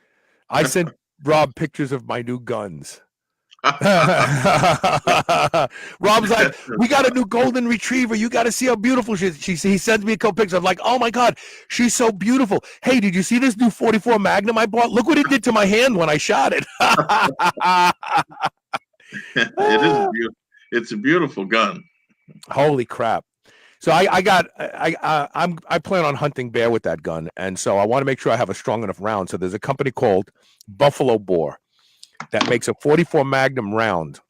I sent Rob pictures of my new guns. Rob's like, we got a new golden retriever. You got to see how beautiful she is. He sends me a couple pictures. I'm like, oh my God, she's so beautiful. Hey, did you see this new 44 Magnum I bought? Look what it did to my hand when I shot it. It's a beautiful gun. Holy crap. So I plan on hunting bear with that gun. And so I want to make sure I have a strong enough round. So there's a company called Buffalo Bore that makes a 44 Magnum round.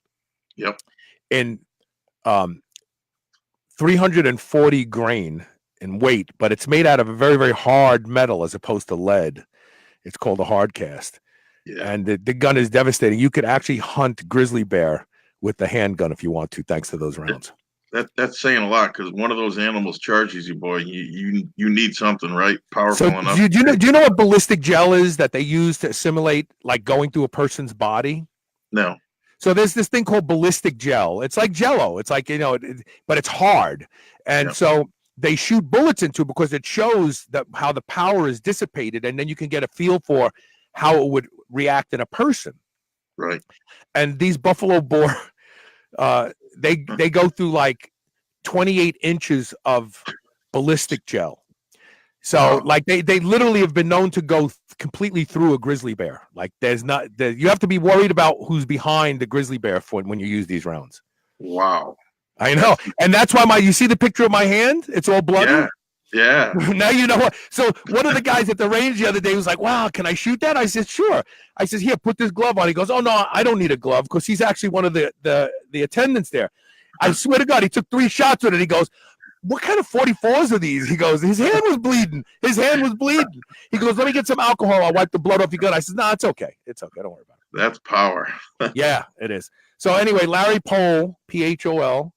Yep. In 340 grain in weight, but it's made out of a very, very hard metal as opposed to lead. It's called a hard cast. Yeah. And the gun is devastating. You could actually hunt grizzly bear with the handgun if you want to, thanks to those rounds. That's saying a lot, because one of those animals charges you, boy. You need something, right? Powerful enough. Do you know what ballistic gel is that they use to simulate like going through a person's body? No. So there's this thing called ballistic gel. It's like Jello. It's like, but it's hard. And so they shoot bullets into it because it shows that how the power is dissipated, and then you can get a feel for how it would react in a person. Right. And these buffalo boar, they go through like 28 inches of ballistic gel. So like they literally have been known to go completely through a grizzly bear. Like you have to be worried about who's behind the grizzly bear when you use these rounds. Wow. I know. And that's why you see the picture of my hand? It's all bloody. Yeah. Now you know what. So one of the guys at the range the other day was like, wow, can I shoot that? I said, sure. I said, here, put this glove on. He goes, oh no, I don't need a glove, because he's actually one of the attendants there. I swear to God, he took 3 shots with it. He goes, what kind of 44s are these? He goes, his hand was bleeding. He goes, let me get some alcohol. I'll wipe the blood off your gun. I said, no, it's okay. It's okay. Don't worry about it. That's power. Yeah, it is. So anyway, Larry Pohl, Phol.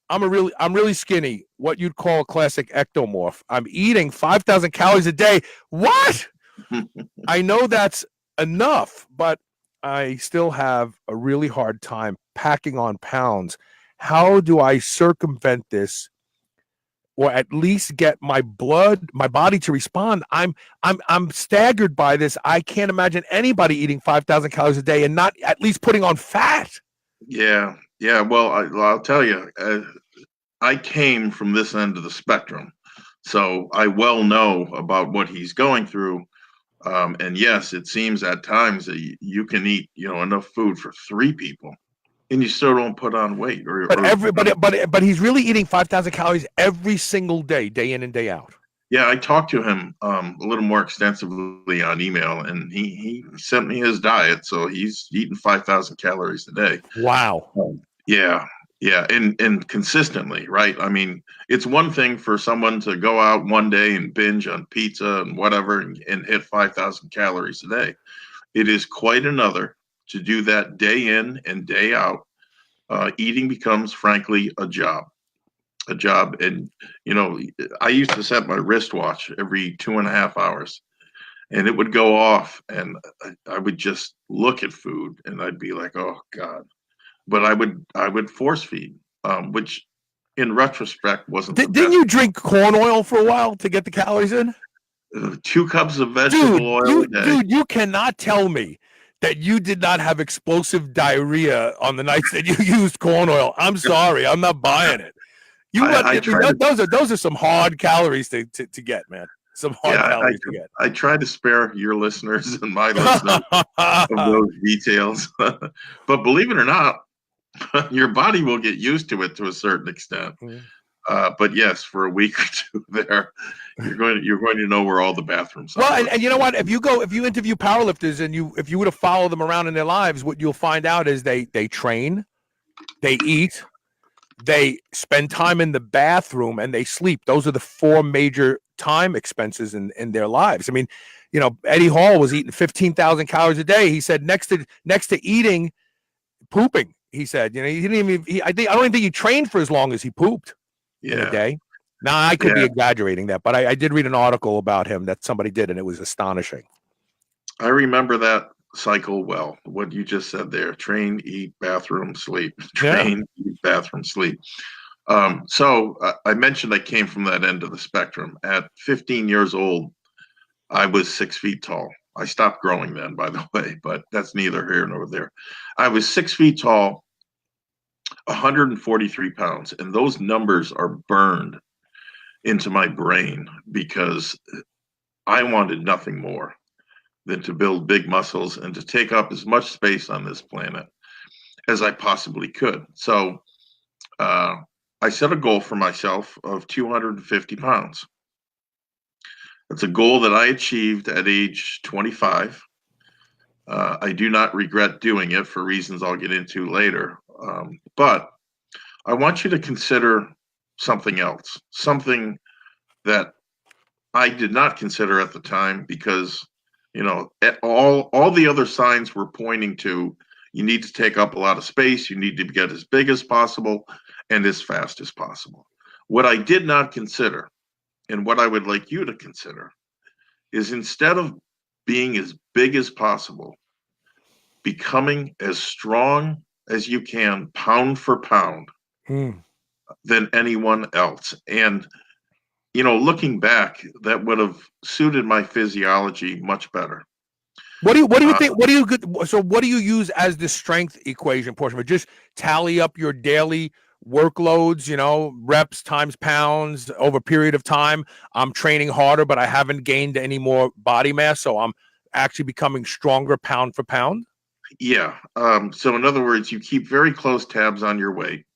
I'm really skinny, what you'd call a classic ectomorph. I'm eating 5,000 calories a day. What? I know that's enough, but I still have a really hard time packing on pounds. How do I circumvent this, or at least get my body to respond? I'm staggered by this. I can't imagine anybody eating 5,000 calories a day and not at least putting on fat. Yeah. Well, I'll tell you, I came from this end of the spectrum, so I well know about what he's going through. And yes, it seems at times that you can eat, enough food for 3 people, and you still don't put on weight. But he's really eating 5,000 calories every single day, day in and day out. Yeah, I talked to him a little more extensively on email, and he sent me his diet, so he's eating 5,000 calories a day. Wow. Yeah, and consistently, right? I mean, it's one thing for someone to go out one day and binge on pizza and whatever and hit 5,000 calories a day. It is quite another to do that day in and day out. Eating becomes, frankly, a job. And I used to set my wristwatch every 2.5 hours, and it would go off, and I would just look at food, and I'd be like, oh God. But I would force feed, which in retrospect wasn't. Didn't you drink corn oil for a while to get the calories in? 2 cups of vegetable oil a day. Dude, you cannot tell me that you did not have explosive diarrhea on the nights that you used corn oil. I'm sorry, I'm not buying it. Those are some hard calories to get, man. Some hard calories to get. I try to spare your listeners and my listeners of those details. But believe it or not, your body will get used to it to a certain extent. But yes, for a week or 2 there, you're going to know where all the bathrooms are. Well, and you know what? If you interview powerlifters and if you were to follow them around in their lives, what you'll find out is they train, they eat, they spend time in the bathroom, and they sleep. Those are the 4 major time expenses in their lives. I mean, Eddie Hall was eating 15,000 calories a day. He said next to eating, pooping. He said, he didn't even. I don't even think he trained for as long as he pooped in a day. Now I could be exaggerating that, but I did read an article about him that somebody did, and it was astonishing. I remember that cycle well. What you just said there: train, eat, bathroom, sleep. Train, eat, bathroom, sleep. So I mentioned I came from that end of the spectrum. At 15 years old, I was 6 feet tall. I stopped growing then, by the way, but that's neither here nor there. I was 6 feet tall, 143 pounds, and those numbers are burned into my brain because I wanted nothing more than to build big muscles and to take up as much space on this planet as I possibly could. So I set a goal for myself of 250 pounds. It's a goal that I achieved at age 25. I do not regret doing it for reasons I'll get into later. But I want you to consider something else, something that I did not consider at the time because, you know, all the other signs were pointing to you need to take up a lot of space, you need to get as big as possible and as fast as possible. What I did not consider, and what I would like you to consider, is instead of being as big as possible, becoming as strong as you can, pound for pound, than anyone else. And, you know, looking back, that would have suited my physiology much better. What do you think? What do you use as the strength equation portion? But just tally up your daily workloads, you know, reps times pounds over a period of time. I'm training harder, but I haven't gained any more body mass, so I'm actually becoming stronger pound for pound. Yeah. So in other words, you keep very close tabs on your weight.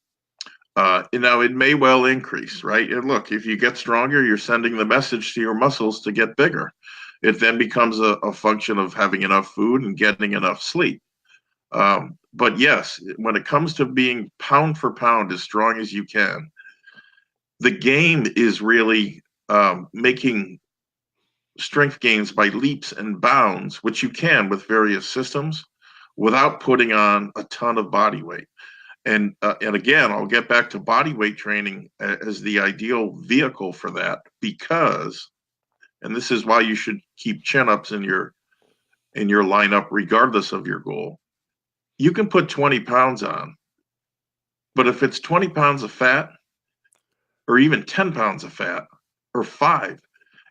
Now it may well increase, right? And look, if you get stronger, you're sending the message to your muscles to get bigger. It then becomes a function of having enough food and getting enough sleep. But yes, when it comes to being pound for pound as strong as you can, the game is really making strength gains by leaps and bounds, which you can with various systems without putting on a ton of body weight. And again, I'll get back to body weight training as the ideal vehicle for that because, and this is why you should keep chin-ups in your lineup regardless of your goal. You can put 20 pounds on, but if it's 20 pounds of fat or even 10 pounds of fat or 5,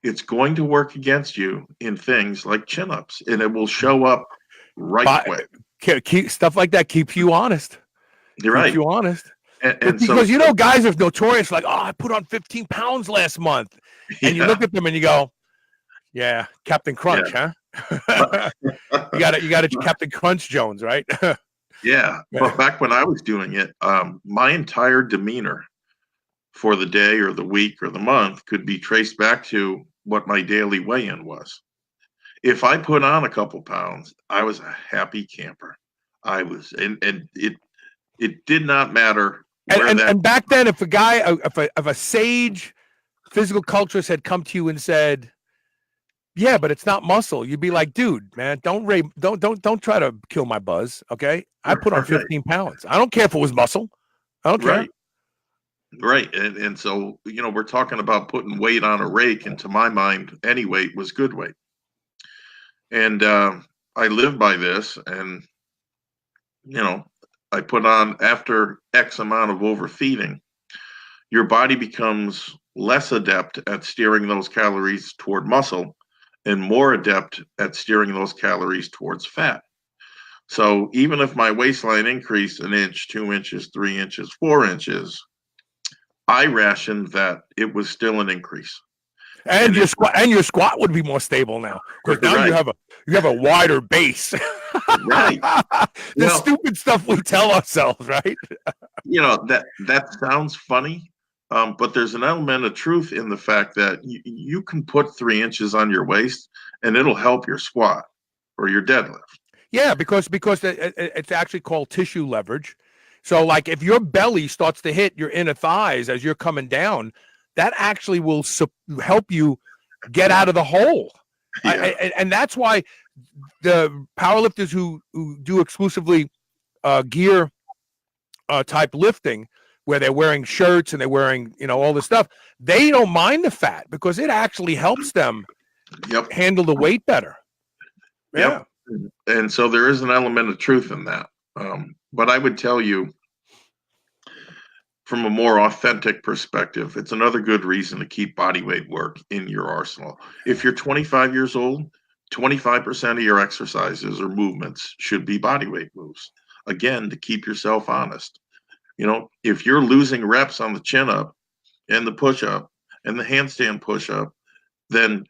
it's going to work against you in things like chin-ups, and it will show up right quick. Stuff like that keeps you honest. You're right. Keeps you honest. And because, so, you know, guys are notorious like, oh, I put on 15 pounds last month. And you look at them and you go, yeah, Captain Crunch, huh? you got it, Captain Crunch Jones, right? Yeah. But back when I was doing it, my entire demeanor for the day or the week or the month could be traced back to what my daily weigh-in was. If I put on a couple pounds, I was a happy camper. I was, and it did not matter. And back then, if a sage physical culturist had come to you and said, yeah, but it's not muscle, you'd be like, dude, man, don't try to kill my buzz. Okay. I put on 15 pounds. I don't care if it was muscle. I don't care. Right. And so, you know, we're talking about putting weight on a rake. And to my mind, any weight was good weight. And I live by this. And, you know, I put on, after X amount of overfeeding, your body becomes less adept at steering those calories toward muscle and more adept at steering those calories towards fat. So even if my waistline increased an inch, 2 inches, 3 inches, 4 inches, I rationed that it was still an increase. And your squat would be more stable now because now you have a wider base. Right. The stupid stuff we tell ourselves, right? You know, that sounds funny, but there's an element of truth in the fact that you can put 3 inches on your waist and it'll help your squat or your deadlift. Yeah, because it's actually called tissue leverage. So like if your belly starts to hit your inner thighs as you're coming down, that actually will help you get out of the hole. Yeah. And that's why the powerlifters who do exclusively gear type lifting, where they're wearing shirts and they're wearing, you know, all this stuff, they don't mind the fat because it actually helps them handle the weight better. Yeah. And so there is an element of truth in that. But I would tell you, from a more authentic perspective, it's another good reason to keep body weight work in your arsenal. If you're 25 years old, 25% of your exercises or movements should be body weight moves. Again, to keep yourself honest. If you're losing reps on the chin up and the push up and the handstand push up, then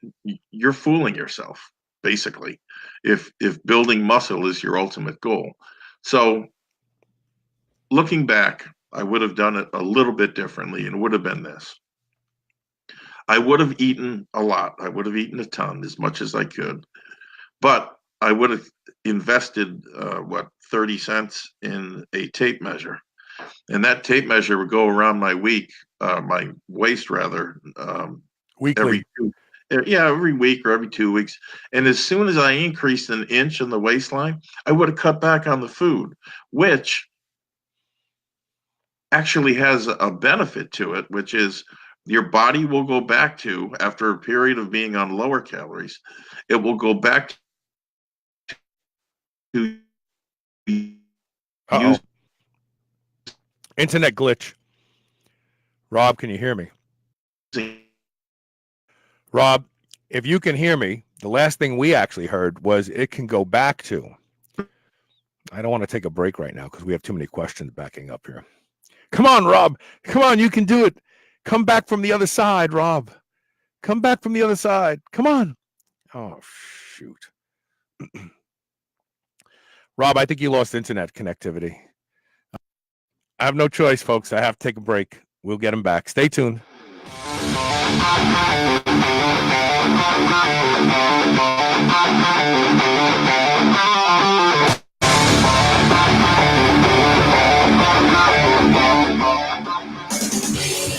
you're fooling yourself, basically, if building muscle is your ultimate goal. So looking back, I would have done it a little bit differently, and it would have been this. I would have eaten a lot. I would have eaten a ton, as much as I could. But I would have invested, 30 cents in a tape measure. And that tape measure would go around my waist rather, Weekly. every week or every 2 weeks. And as soon as I increased an inch in the waistline, I would have cut back on the food, which actually has a benefit to it, which is your body will go back to, after a period of being on lower calories, it will go back to use. Internet glitch. Rob, can you hear me? Rob, if you can hear me, the last thing we actually heard was it can go back to. I don't want to take a break right now because we have too many questions backing up here. Come on, Rob. Come on, you can do it. Come back from the other side, Rob. Come back from the other side. Come on. Oh, shoot. Rob, I think you lost internet connectivity. I have no choice, folks. I have to take a break. We'll get him back. Stay tuned.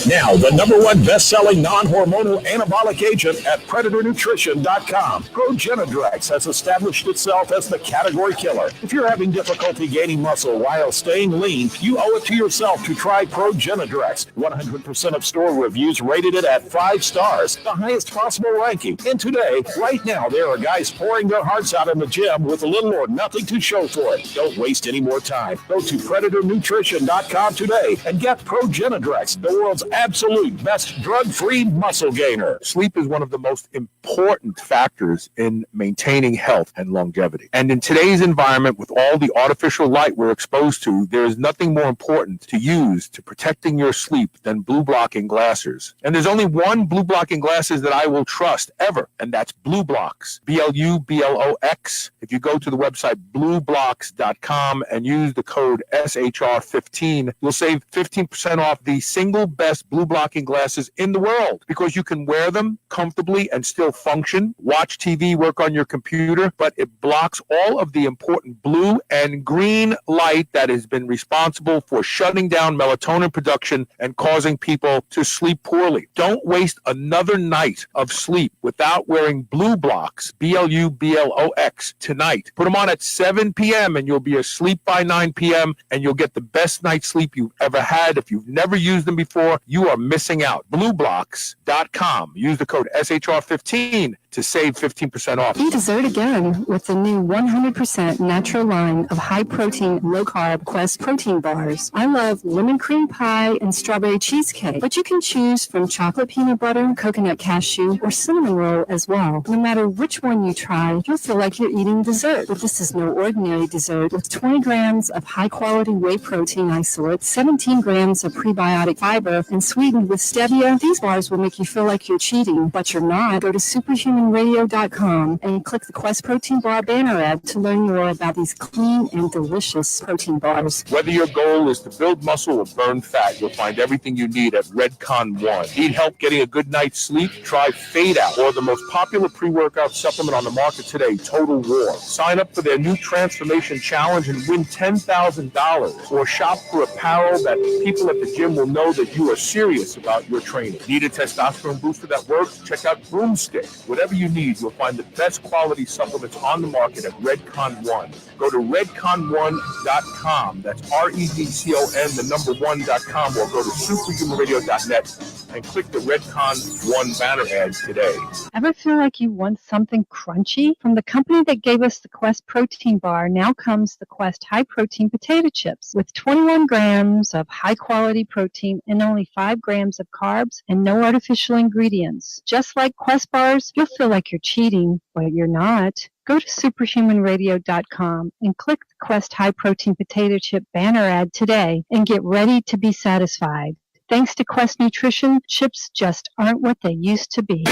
Now, the #1 best-selling non-hormonal anabolic agent at PredatorNutrition.com, Progenadrex has established itself as the category killer. If you're having difficulty gaining muscle while staying lean, you owe it to yourself to try Progenadrex. 100% of store reviews rated it at 5 stars, the highest possible ranking. And today, right now, there are guys pouring their hearts out in the gym with little or nothing to show for it. Don't waste any more time. Go to PredatorNutrition.com today and get Progenadrex, the world's absolute best drug-free muscle gainer. Sleep is one of the most important factors in maintaining health and longevity. And in today's environment, with all the artificial light we're exposed to, there is nothing more important to use to protecting your sleep than blue blocking glasses. And there's only one blue blocking glasses that I will trust ever, and that's Blue Blocks, BLUBLOX. If you go to the website blueblocks.com and use the code SHR15, you'll save 15% off the single best blue blocking glasses in the world, because you can wear them comfortably and still function, watch TV, work on your computer, but it blocks all of the important blue and green light that has been responsible for shutting down melatonin production and causing people to sleep poorly. Don't waste another night of sleep without wearing Blue Blocks, BLUBLOX, tonight. Put them on at 7 p.m. and you'll be asleep by 9 p.m. and you'll get the best night's sleep you've ever had. If you've never used them before, you are missing out. BlueBlocks.com. Use the code SHR15 to save 15% off. Eat dessert again with the new 100% natural line of high-protein, low-carb Quest protein bars. I love lemon cream pie and strawberry cheesecake, but you can choose from chocolate peanut butter, coconut cashew, or cinnamon roll as well. No matter which one you try, you'll feel like you're eating dessert. But this is no ordinary dessert. With 20 grams of high-quality whey protein isolate, 17 grams of prebiotic fiber, and sweetened with stevia, these bars will make you feel like you're cheating, but you're not. Go to superhumanradio.com and click the Quest Protein Bar banner ad to learn more about these clean and delicious protein bars. Whether your goal is to build muscle or burn fat, you'll find everything you need at Redcon One. Need help getting a good night's sleep? Try Fade Out, or the most popular pre-workout supplement on the market today, Total War. Sign up for their new Transformation Challenge and win $10,000, or shop for apparel that people at the gym will know that you are serious about your training. Need a testosterone booster that works? Check out Broomstick. Whatever you need, you'll find the best quality supplements on the market at Redcon One. Go to redcon1.com. That's REDCON, the number 1.com, or go to superhumanradio.net and click the Redcon 1 banner ads today. Ever feel like you want something crunchy? From the company that gave us the Quest protein bar, now comes the Quest high protein potato chips with 21 grams of high quality protein and only 5 grams of carbs and no artificial ingredients. Just like Quest bars, you'll feel like you're cheating, but you're not. Go to superhumanradio.com and click the Quest high protein potato chip banner ad today and get ready to be satisfied. Thanks to Quest Nutrition, chips just aren't what they used to be.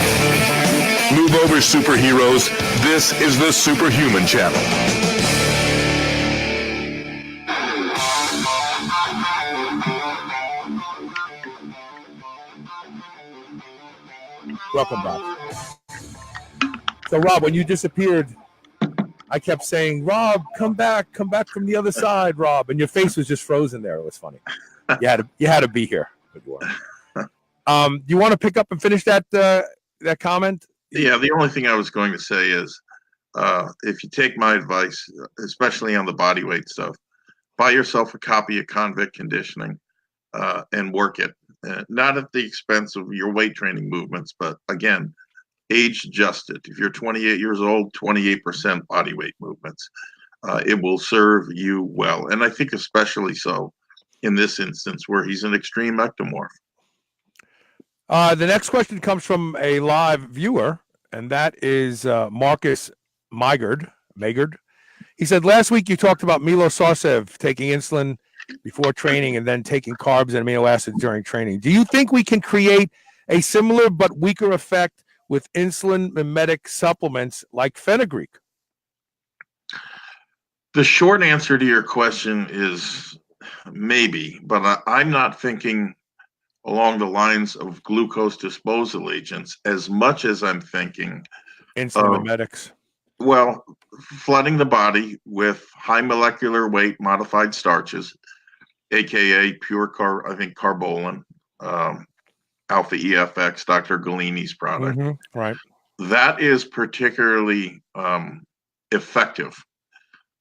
Move over, superheroes. This is the Superhuman Channel. Welcome back. So, Rob, when you disappeared, I kept saying, Rob, come back from the other side, Rob. And your face was just frozen there. It was funny. You had to be here. You want to pick up and finish that comment? Yeah, the only thing I was going to say is if you take my advice, especially on the body weight stuff, buy yourself a copy of Convict Conditioning and work it. Not at the expense of your weight training movements, but again, age adjusted. If you're 28 years old, 28% body weight movements. It will serve you well. And I think especially so in this instance where he's an extreme ectomorph. The next question comes from a live viewer, and that is Marcus Magard. He said, last week you talked about Milo Sarcev taking insulin before training and then taking carbs and amino acids during training. Do you think we can create a similar but weaker effect with insulin mimetic supplements like fenugreek? The short answer to your question is maybe, but I'm not thinking along the lines of glucose disposal agents as much as I'm thinking insulin mimetics. Well, flooding the body with high molecular weight modified starches, aka pure carbolin, alpha EFX, Dr. Galini's product. Right. That is particularly effective.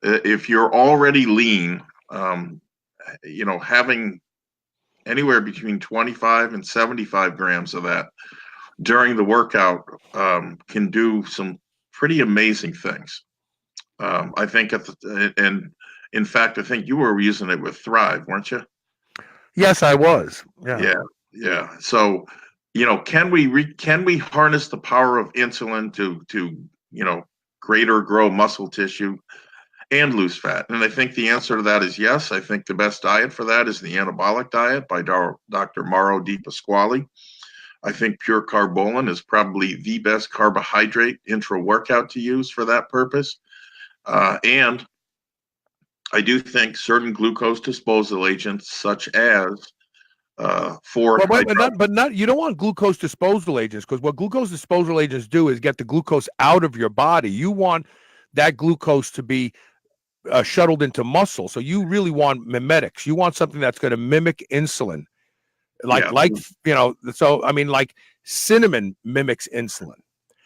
If you're already lean, having anywhere between 25 and 75 grams of that during the workout can do some pretty amazing things. I think and in fact, I think you were using it with Thrive, weren't you? Yes, I was. Yeah. So, can we harness the power of insulin to greater grow muscle tissue and lose fat? And I think the answer to that is yes. I think the best diet for that is the Anabolic Diet by Dr. Mauro Di Pasquale. I think pure carbolin is probably the best carbohydrate intra-workout to use for that purpose. And I do think certain glucose disposal agents, such as you don't want glucose disposal agents, because what glucose disposal agents do is get the glucose out of your body. You want that glucose to be shuttled into muscle. So you really want mimetics. You want something that's going to mimic insulin. Like cinnamon mimics insulin.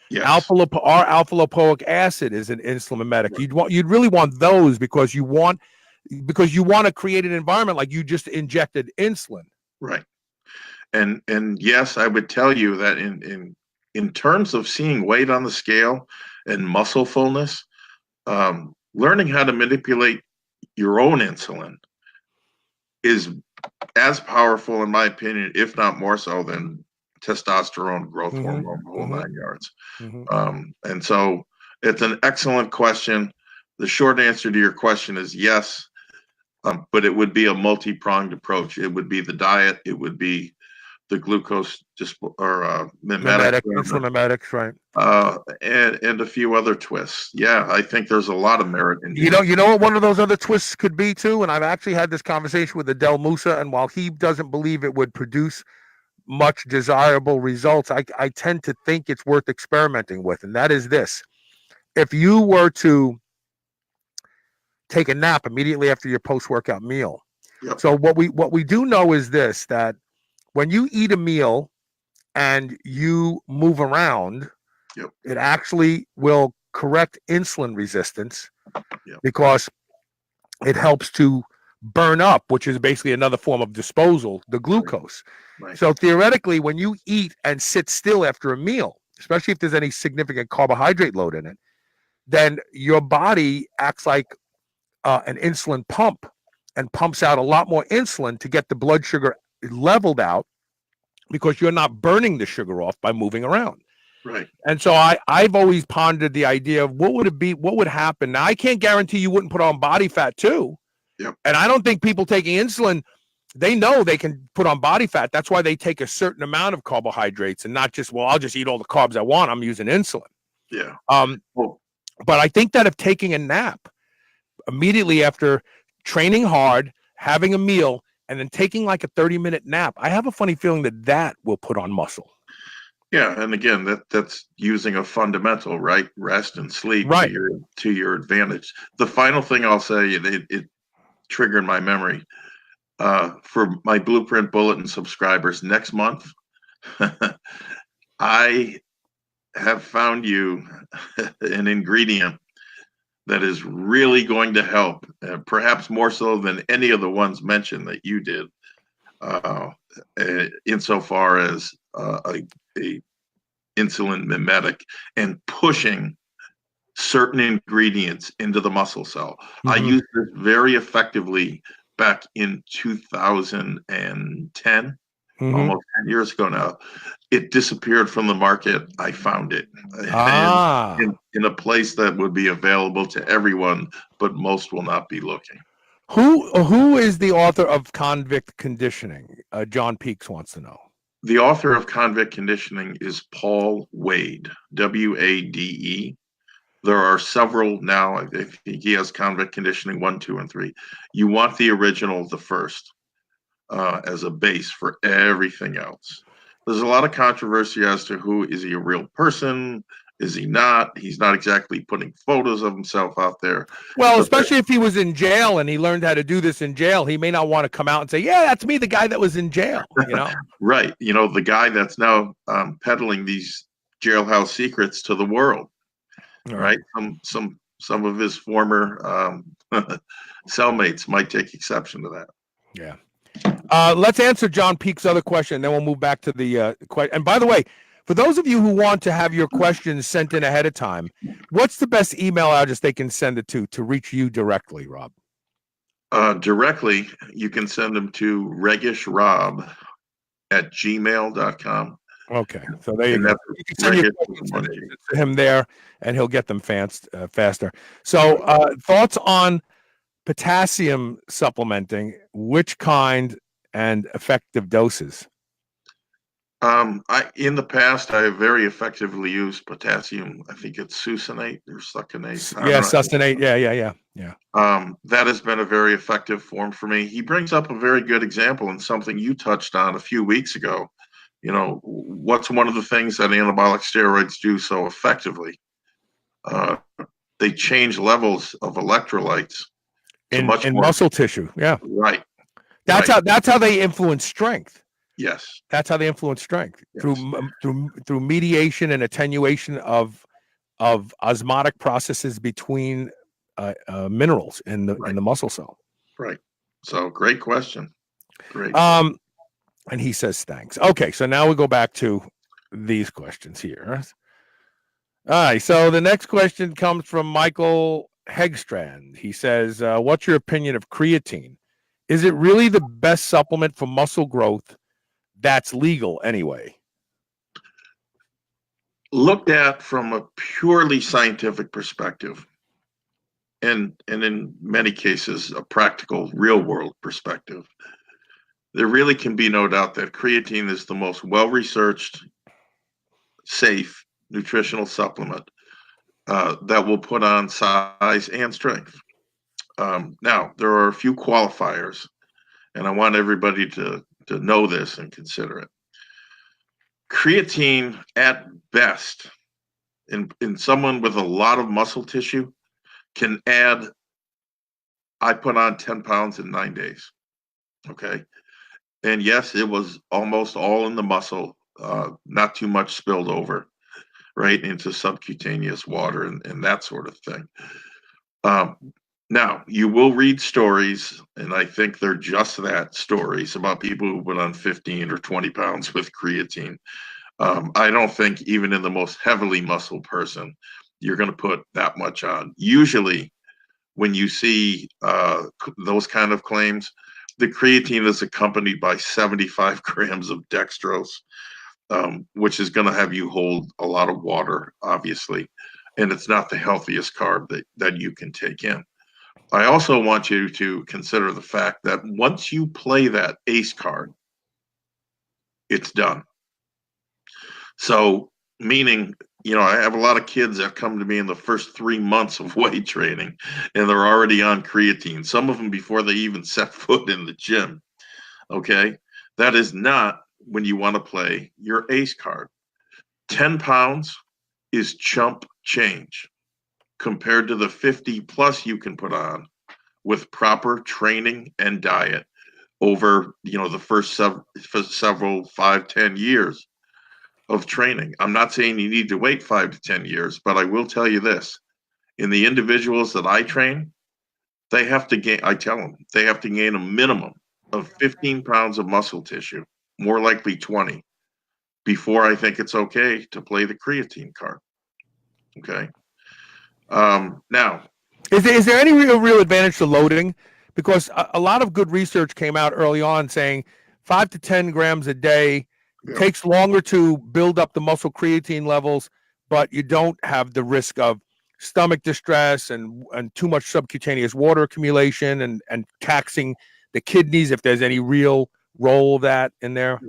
Yes. Alpha lipoic acid is an insulin mimetic. Right. You'd really want those because you want to create an environment like you just injected insulin. Right. And yes, I would tell you that in terms of seeing weight on the scale and muscle fullness, learning how to manipulate your own insulin is as powerful, in my opinion, if not more so, than testosterone, growth hormone, the whole 9 yards. And so it's an excellent question. The short answer to your question is yes, but it would be a multi-pronged approach. It would be the diet. It would be the glucose insulin mimetics, right? And a few other twists. Yeah, I think there's a lot of merit in. You know what one of those other twists could be too. And I've actually had this conversation with Adel Musa, and while he doesn't believe it would produce much desirable results, I tend to think it's worth experimenting with, and that is this: if you were to take a nap immediately after your post-workout meal. Yep. So what we do know is this, that when you eat a meal and you move around, yep, it actually will correct insulin resistance, yep, because it helps to burn up, which is basically another form of disposal, the glucose. Right. So theoretically, when you eat and sit still after a meal, especially if there's any significant carbohydrate load in it, then your body acts like an insulin pump and pumps out a lot more insulin to get the blood sugar leveled out, because you're not burning the sugar off by moving around. Right. And so I've always pondered the idea of what would happen. Now, I can't guarantee you wouldn't put on body fat too. Yep. And I don't think people taking insulin, they know they can put on body fat. That's why they take a certain amount of carbohydrates and not just, well, I'll just eat all the carbs I want. I'm using insulin. Yeah. But I think that if taking a nap immediately after training hard, having a meal, and then taking like a 30-minute nap, I have a funny feeling that will put on muscle. Yeah, and again, that's using a fundamental, right? Rest and sleep Right. to your advantage. The final thing I'll say, it triggered my memory. For my BluePrint Bulletin subscribers next month, I have found you an ingredient that is really going to help, perhaps more so than any of the ones mentioned that you did, insofar as a insulin mimetic and pushing certain ingredients into the muscle cell. Mm-hmm. I used this very effectively back in 2010, almost 10 years ago now. It disappeared from the market. I found it in a place that would be available to everyone, but most will not be looking. Who is the author of Convict Conditioning? John Peaks wants to know. The author of Convict Conditioning is Paul Wade, Wade. There are several now. I think he has Convict Conditioning 1, 2, and 3. You want the original, the first, as a base for everything else. There's a lot of controversy as to who is he a real person? Is he not? He's not exactly putting photos of himself out there. Well, especially if he was in jail and he learned how to do this in jail, he may not want to come out and say, yeah, that's me, the guy that was in jail, you know? Right. You know, the guy that's now peddling these jailhouse secrets to the world, right? Some of his former cellmates might take exception to that. Yeah. Let's answer John Peak's other question, and then we'll move back to the question. And by the way, for those of you who want to have your questions sent in ahead of time, what's the best email address they can send it to reach you directly, Rob? Directly, you can send them to regishrob@gmail.com. Okay, so there you go. You can send your questions to him there, and he'll get them faster. So thoughts on potassium supplementing, which kind and effective doses? In the past, I have very effectively used potassium. I think it's succinate or succinate. Yeah, succinate. Yeah. That has been a very effective form for me. He brings up a very good example and something you touched on a few weeks ago. You know, what's one of the things that anabolic steroids do so effectively? They change levels of electrolytes in muscle tissue. Yeah, right. That's how they influence strength. Yes, that's how they influence strength, through mediation and attenuation of osmotic processes between minerals in the muscle cell. Right. So great question. Great. And he says thanks. Okay, so now we go back to these questions here. All right. So the next question comes from Michael Hegstrand. He says, "What's your opinion of creatine? Is it really the best supplement for muscle growth that's legal anyway?" Looked at from a purely scientific perspective, and in many cases, a practical, real-world perspective, there really can be no doubt that creatine is the most well-researched, safe nutritional supplement that will put on size and strength. Now, there are a few qualifiers, and I want everybody to know this and consider it. Creatine, at best, in someone with a lot of muscle tissue, can add, I put on 10 pounds in 9 days. Okay. And yes, it was almost all in the muscle, not too much spilled over, right, into subcutaneous water and that sort of thing. Now, you will read stories, and I think they're just that, stories about people who put on 15 or 20 pounds with creatine. I don't think even in the most heavily muscle person, you're going to put that much on. Usually, when you see those kind of claims, the creatine is accompanied by 75 grams of dextrose, which is going to have you hold a lot of water, obviously, and it's not the healthiest carb that you can take in. I also want you to consider the fact that once you play that ACE card, it's done. So, meaning, I have a lot of kids that come to me in the first 3 months of weight training, and they're already on creatine, some of them before they even set foot in the gym. Okay. That is not when you want to play your ACE card. 10 pounds is chump change compared to the 50 plus you can put on with proper training and diet over, the first several 5-10 years of training. I'm not saying you need to wait 5 to 10 years, but I will tell you this. In the individuals that I train, they have to gain, I tell them, they have to gain a minimum of 15 pounds of muscle tissue, more likely 20, before I think it's okay to play the creatine card. Okay. Now, is there any real advantage to loading? Because a lot of good research came out early on saying 5 to 10 grams a day takes longer to build up the muscle creatine levels, but you don't have the risk of stomach distress and too much subcutaneous water accumulation and taxing the kidneys, if there's any real role of that in there.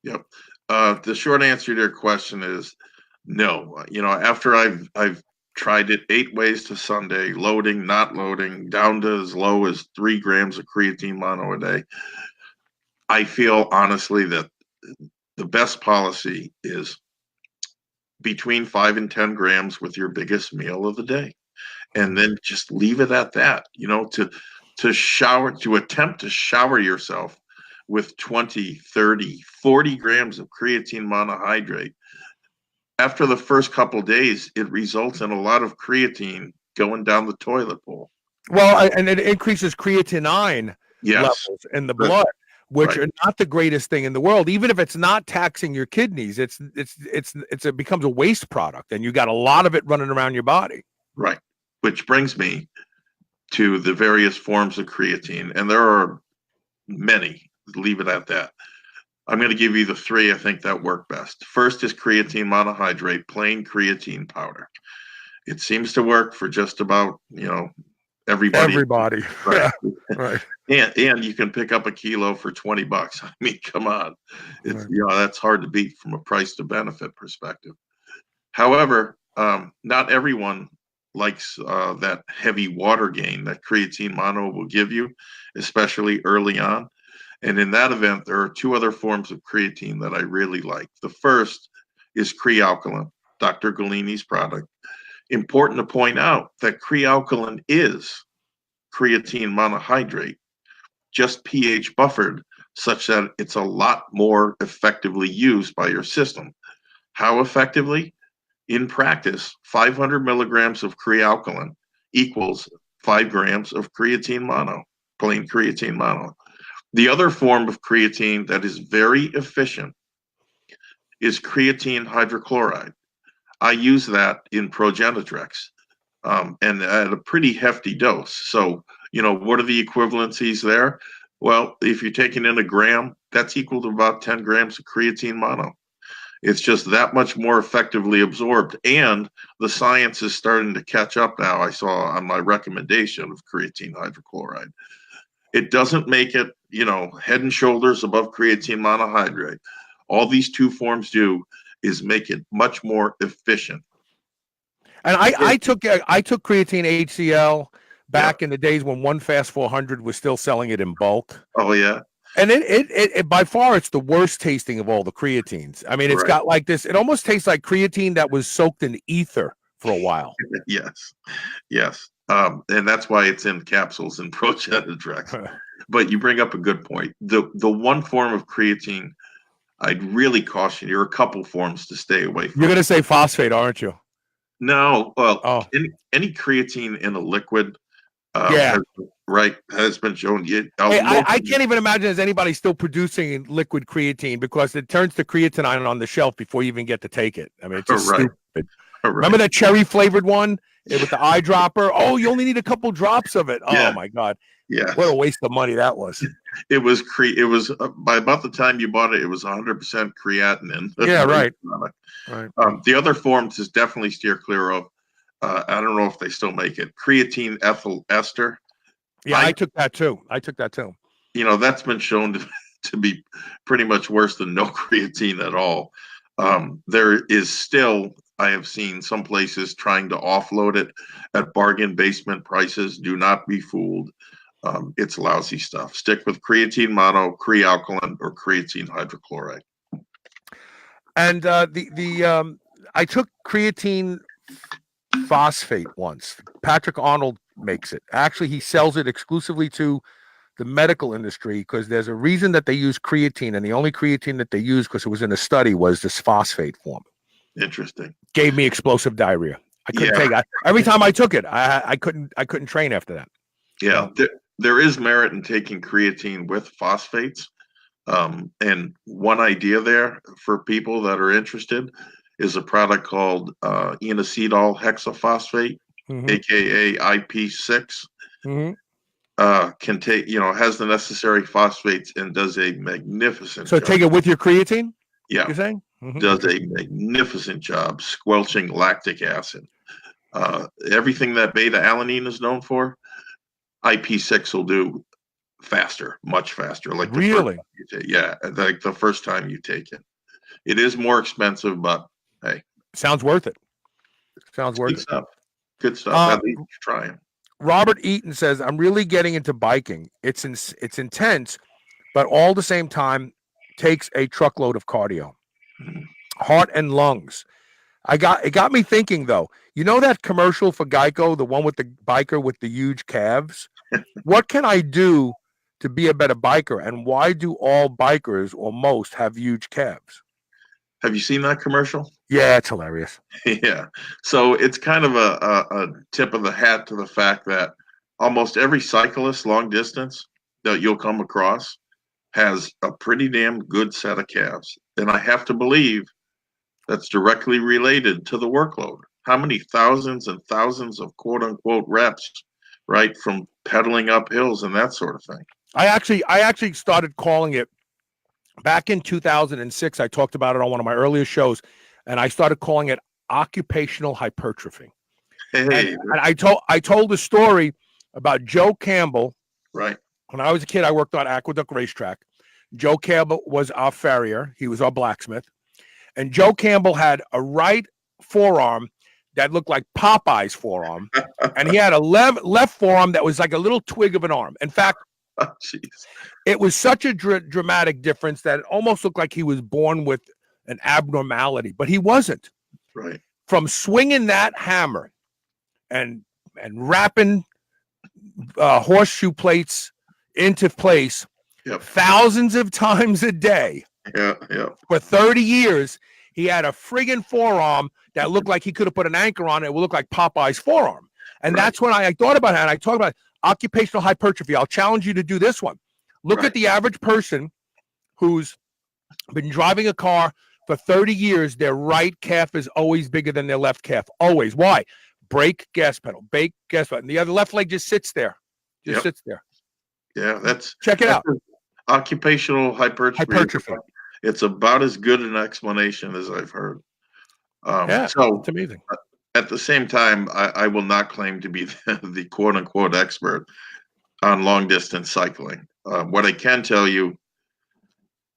Yep. The short answer to your question is no. After I've tried it 8 ways to Sunday, loading, not loading, down to as low as 3 grams of creatine mono a day, I feel honestly that the best policy is between 5 and 10 grams with your biggest meal of the day. And then just leave it at that, to attempt to shower yourself with 20, 30, 40 grams of creatine monohydrate. After the first couple of days, it results in a lot of creatine going down the toilet bowl. Well, and it increases creatinine Yes. levels in the blood, which Right. are not the greatest thing in the world. Even if it's not taxing your kidneys, it becomes a waste product, and you got a lot of it running around your body. Right. Which brings me to the various forms of creatine, and there are many. Leave it at that. I'm going to give you the 3 I think that work best. First is creatine monohydrate, plain creatine powder. It seems to work for just about, everybody. Right. Right. And you can pick up a kilo for $20. I mean, come on. It's that's hard to beat from a price to benefit perspective. However, not everyone likes that heavy water gain that creatine mono will give you, especially early on. And in that event, there are 2 other forms of creatine that I really like. The first is Crealkaline, Dr. Galini's product. Important to point out that Crealkaline is creatine monohydrate, just pH buffered, such that it's a lot more effectively used by your system. How effectively? In practice, 500 milligrams of Crealkaline equals 5 grams of creatine mono, plain creatine mono. The other form of creatine that is very efficient is creatine hydrochloride. I use that in Progenitrex, and at a pretty hefty dose. So, what are the equivalencies there? Well, if you're taking in a gram, that's equal to about 10 grams of creatine mono. It's just that much more effectively absorbed. And the science is starting to catch up now. I saw on my recommendation of creatine hydrochloride. It doesn't make it, head and shoulders above creatine monohydrate. All these 2 forms do is make it much more efficient. And I took creatine HCl back in the days when One Fast 400 was still selling it in bulk. Oh yeah. And it by far it's the worst tasting of all the creatines. I mean, it's got like this. It almost tastes like creatine that was soaked in ether for a while. Yes. And that's why it's in capsules and Progenitrex. But you bring up a good point. The one form of creatine I'd really caution you, or a couple forms to stay away from. You're going to say phosphate, aren't you? No. Well, any creatine in a liquid Yeah. Has been shown. Hey, I can't even imagine there's anybody still producing liquid creatine because it turns to creatinine on the shelf before you even get to take it. I mean, it's just Right. stupid. Right. Remember that cherry flavored one with the eyedropper? Oh, you only need a couple drops of it. Yeah. Oh my God. Yeah. What a waste of money that was. It was by about the time you bought it, it was 100% creatinine. Yeah, right. Right. The other forms is definitely steer clear of. I don't know if they still make it. Creatine ethyl ester. Yeah, I took that too. You know, that's been shown to be pretty much worse than no creatine at all. There is still, I have seen some places trying to offload it at bargain basement prices. Do not be fooled. It's lousy stuff. Stick with creatine mono, crealkaline, or creatine hydrochloride. And I took creatine phosphate once. Patrick Arnold makes it. Actually, he sells it exclusively to the medical industry because there's a reason that they use creatine, and the only creatine that they used because it was in a study was this phosphate form. Interesting. Gave me explosive diarrhea. I couldn't take it. Every time I took it, I couldn't train after that. Yeah, there is merit in taking creatine with phosphates. And one idea there for people that are interested is a product called inositol hexaphosphate, aka IP6. Can take, has the necessary phosphates and does a magnificent job. Take it with your creatine? Yeah. You're saying? Does a magnificent job squelching lactic acid. Everything that beta alanine is known for, IP6 will do faster, much faster. Like really? Like the first time you take it. It is more expensive, but hey. Sounds worth it. Good stuff. At least try it. Robert Eaton says, I'm really getting into biking. It's intense, but all the same time takes a truckload of cardio. Heart and lungs. It got me thinking though. You know that commercial for Geico, the one with the biker with the huge calves? What can I do to be a better biker? And why do all bikers or most have huge calves? Have you seen that commercial? Yeah, it's hilarious. Yeah. So it's kind of a tip of the hat to the fact that almost every cyclist long distance that you'll come across has a pretty damn good set of calves. And I have to believe that's directly related to the workload. How many thousands and thousands of quote unquote reps, right, from pedaling up hills and that sort of thing. I actually started calling it back in 2006. I talked about it on one of my earlier shows, and I started calling it occupational hypertrophy. Hey, and I told a story about Joe Campbell. Right. When I was a kid, I worked on Aqueduct Racetrack. Joe Campbell was our farrier. He was our blacksmith. And Joe Campbell had a right forearm that looked like Popeye's forearm. And he had a left forearm that was like a little twig of an arm. In fact, it was such a dramatic difference that it almost looked like he was born with an abnormality, but he wasn't. Right. From swinging that hammer and wrapping horseshoe plates into place thousands of times a day for 30 years, he had a friggin' forearm that looked like he could have put an anchor on it. It would look like Popeye's forearm. And that's when I thought about it. And I talked about occupational hypertrophy. I'll challenge you to do this one. Look at the average person who's been driving a car for 30 years. Their right calf is always bigger than their left calf. Always. Why? Brake, gas pedal, brake, gas pedal. And the other left leg just sits there. Sits there. Yeah, check it out. Occupational hypertrophy. It's about as good an explanation as I've heard. So it's amazing. At the same time, I will not claim to be the quote unquote expert on long distance cycling. What I can tell you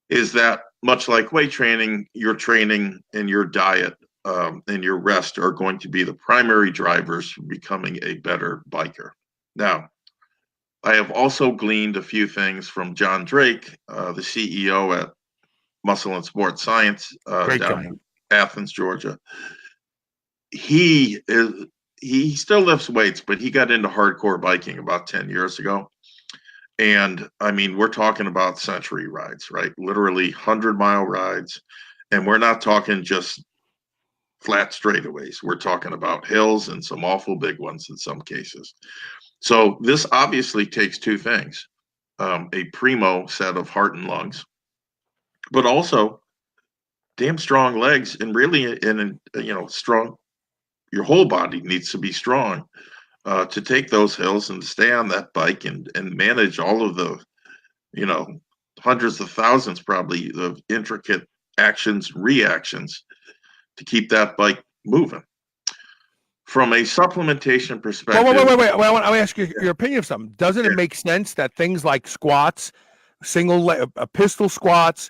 is that much like weight training, your training and your diet and your rest are going to be the primary drivers for becoming a better biker. Now, I have also gleaned a few things from John Drake, the CEO at Muscle and Sports Science down in Athens, Georgia. He still lifts weights, but he got into hardcore biking about 10 years ago. And I mean, we're talking about century rides, right? Literally 100-mile rides. And we're not talking just flat straightaways. We're talking about hills and some awful big ones in some cases. So this obviously takes two things, a primo set of heart and lungs, but also damn strong legs, and really strong. Your whole body needs to be strong to take those hills and stay on that bike and manage all of the, hundreds of thousands probably of intricate actions, reactions to keep that bike moving. From a supplementation perspective. Wait. Well, I want to ask you your opinion of something. Doesn't it make sense that things like squats, pistol squats,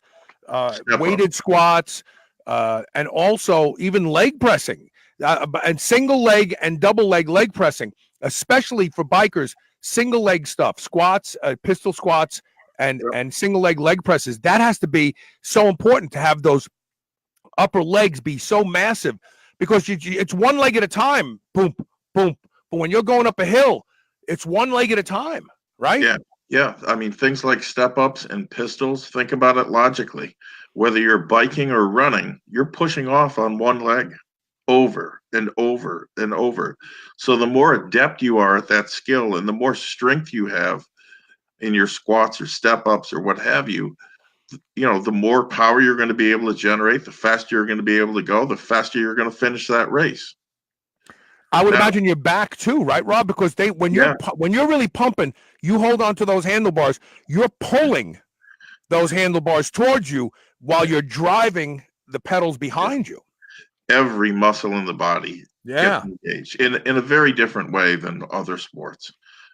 weighted squats, and also even leg pressing, and single leg and double leg pressing, especially for bikers, single leg stuff, squats, pistol squats, and single leg presses, that has to be so important to have those upper legs be so massive, because it's one leg at a time, boom, boom. But when you're going up a hill, it's one leg at a time, right? Yeah. I mean, things like step ups and pistols, think about it logically. Whether you're biking or running, you're pushing off on one leg over and over and over. So the more adept you are at that skill and the more strength you have in your squats or step ups or what have you, the more power you're going to be able to generate, the faster you're going to be able to go, the faster you're going to finish that race. I would imagine your back too, right, Rob? Because when you're really pumping, you hold on to those handlebars. You're pulling those handlebars towards you while you're driving the pedals behind you. Every muscle in the body gets engaged in a very different way than other sports.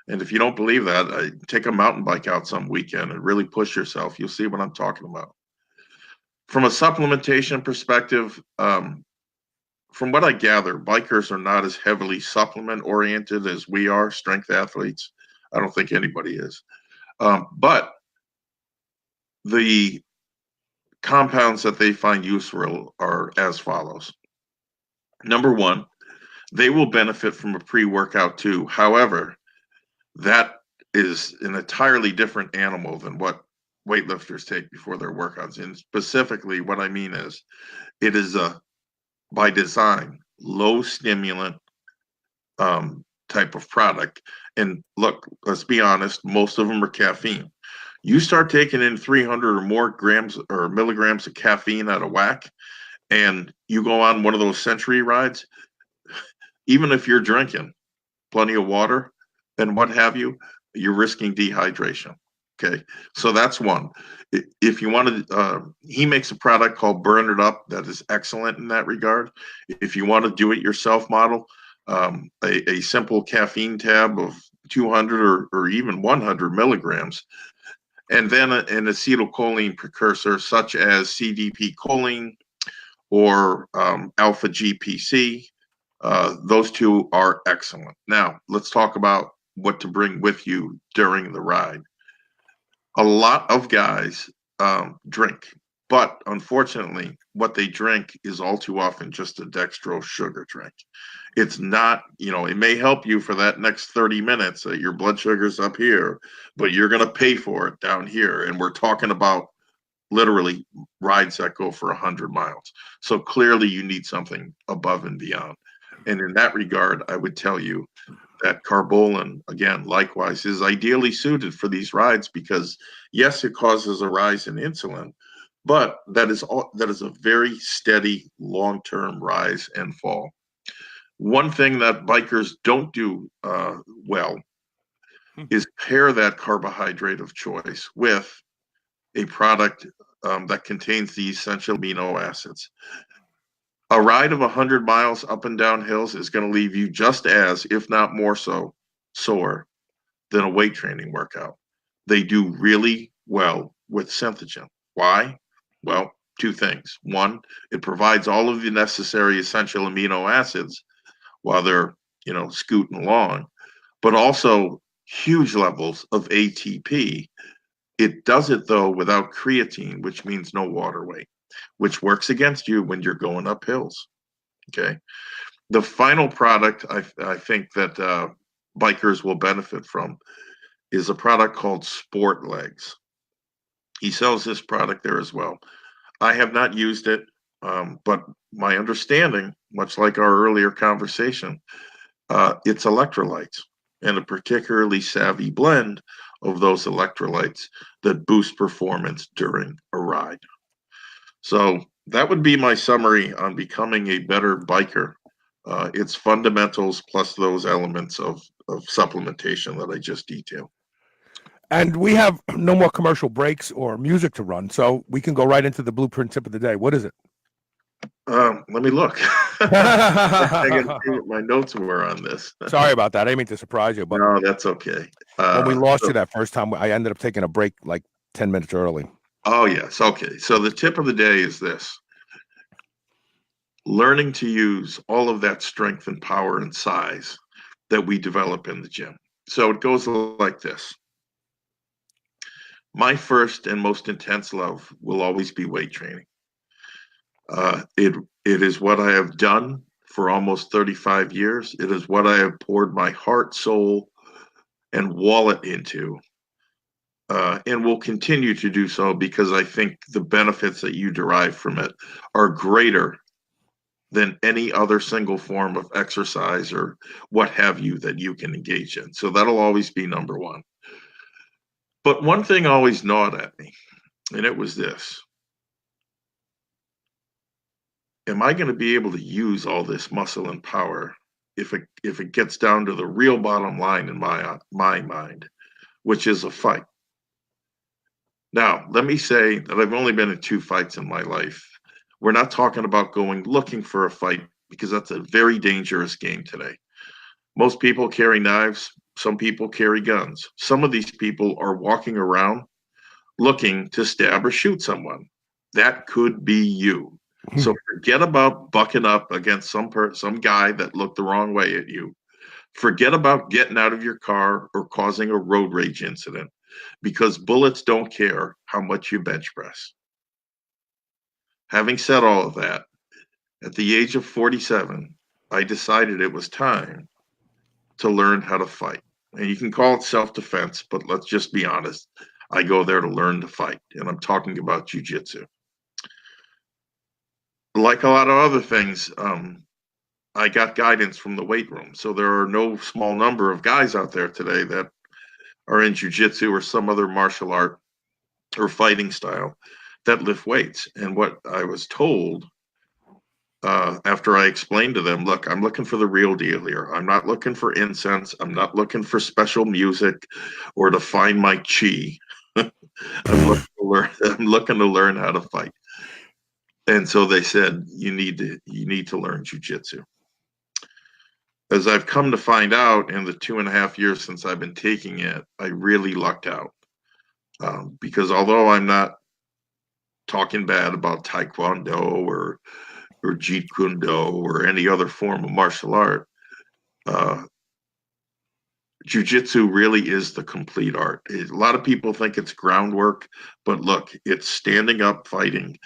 And if you don't believe that, take a mountain bike out some weekend and really push yourself. You'll see what I'm talking about. From a supplementation perspective, from what I gather, bikers are not as heavily supplement oriented as we are, strength athletes. I don't think anybody is. But the compounds that they find useful are as follows. Number one, they will benefit from a pre-workout too. However, that is an entirely different animal than what weightlifters take before their workouts. And specifically, what I mean is, it is by design, low stimulant type of product. And look, let's be honest, most of them are caffeine. You start taking in 300 or more grams or milligrams of caffeine out of whack, and you go on one of those century rides, even if you're drinking plenty of water and what have you, you're risking dehydration. Okay, so that's one. If you want to, he makes a product called Burn It Up that is excellent in that regard. If you want to do it yourself model, a simple caffeine tab of 200 or even 100 milligrams, and then an acetylcholine precursor such as CDP choline or alpha GPC. Those two are excellent. Now, let's talk about what to bring with you during the ride. A lot of guys drink, but unfortunately, what they drink is all too often just a dextrose sugar drink. It's not, it may help you for that next 30 minutes. Your blood sugar's up here, but you're going to pay for it down here. And we're talking about literally rides that go for 100 miles. So clearly you need something above and beyond. And in that regard, I would tell you that Carbolin, again, likewise, is ideally suited for these rides because, yes, it causes a rise in insulin, but that is a very steady long-term rise and fall. One thing that bikers don't do well is pair that carbohydrate of choice with a product that contains the essential amino acids. A ride of 100 miles up and down hills is going to leave you just as, if not more so, sore than a weight training workout. They do really well with Synthogen. Why? Well, two things. One, it provides all of the necessary essential amino acids while they're, scooting along, but also huge levels of ATP. It does it, though, without creatine, which means no water weight, which works against you when you're going up hills. Okay. The final product I think that bikers will benefit from is a product called Sport Legs. He sells this product there as well. I have not used it, but my understanding, much like our earlier conversation, it's electrolytes. and a particularly savvy blend of those electrolytes that boost performance during a ride. So that would be my summary on becoming a better biker. It's fundamentals plus those elements of supplementation that I just detailed. And we have no more commercial breaks or music to run, so we can go right into the blueprint tip of the day. What is it? Let me look. I got to see what my notes were on this. Sorry about that. I didn't mean to surprise you, but No, that's okay. when we lost you that first time, I ended up taking a break like 10 minutes early. Oh, yes. Okay. So the tip of the day is this: learning to use all of that strength and power and size that we develop in the gym. So it goes like this. My first and most intense love will always be weight training. It is what I have done for almost 35 years. It is what I have poured my heart, soul, and wallet into, and will continue to do so because I think the benefits that you derive from it are greater than any other single form of exercise or what have you that you can engage in. So that'll always be number one. But one thing always gnawed at me, and it was this: am I going to be able to use all this muscle and power if it gets down to the real bottom line in my mind, which is a fight? Now, let me say that I've only been in 2 fights in my life. We're not talking about going looking for a fight, because that's a very dangerous game today. Most people carry knives. Some people carry guns. Some of these people are walking around looking to stab or shoot someone. That could be you. So forget about bucking up against some guy that looked the wrong way at you. Forget about getting out of your car or causing a road rage incident, because bullets don't care how much you bench press. Having said all of that, at the age of 47, I decided it was time to learn how to fight. And you can call it self-defense, but let's just be honest. I go there to learn to fight, and I'm talking about jiu-jitsu. Like a lot of other things, I got guidance from the weight room. So there are no small number of guys out there today that are in jiu-jitsu or some other martial art or fighting style that lift weights. And what I was told after I explained to them, look, I'm looking for the real deal here. I'm not looking for incense. I'm not looking for special music or to find my chi. I'm looking to learn how to fight. And so they said, you need to learn jiu-jitsu. As I've come to find out in the 2.5 years since I've been taking it, I really lucked out. Because although I'm not talking bad about Taekwondo or Jeet Kune Do or any other form of martial art, jiu-jitsu really is the complete art. A lot of people think it's groundwork, but look, it's standing up fighting.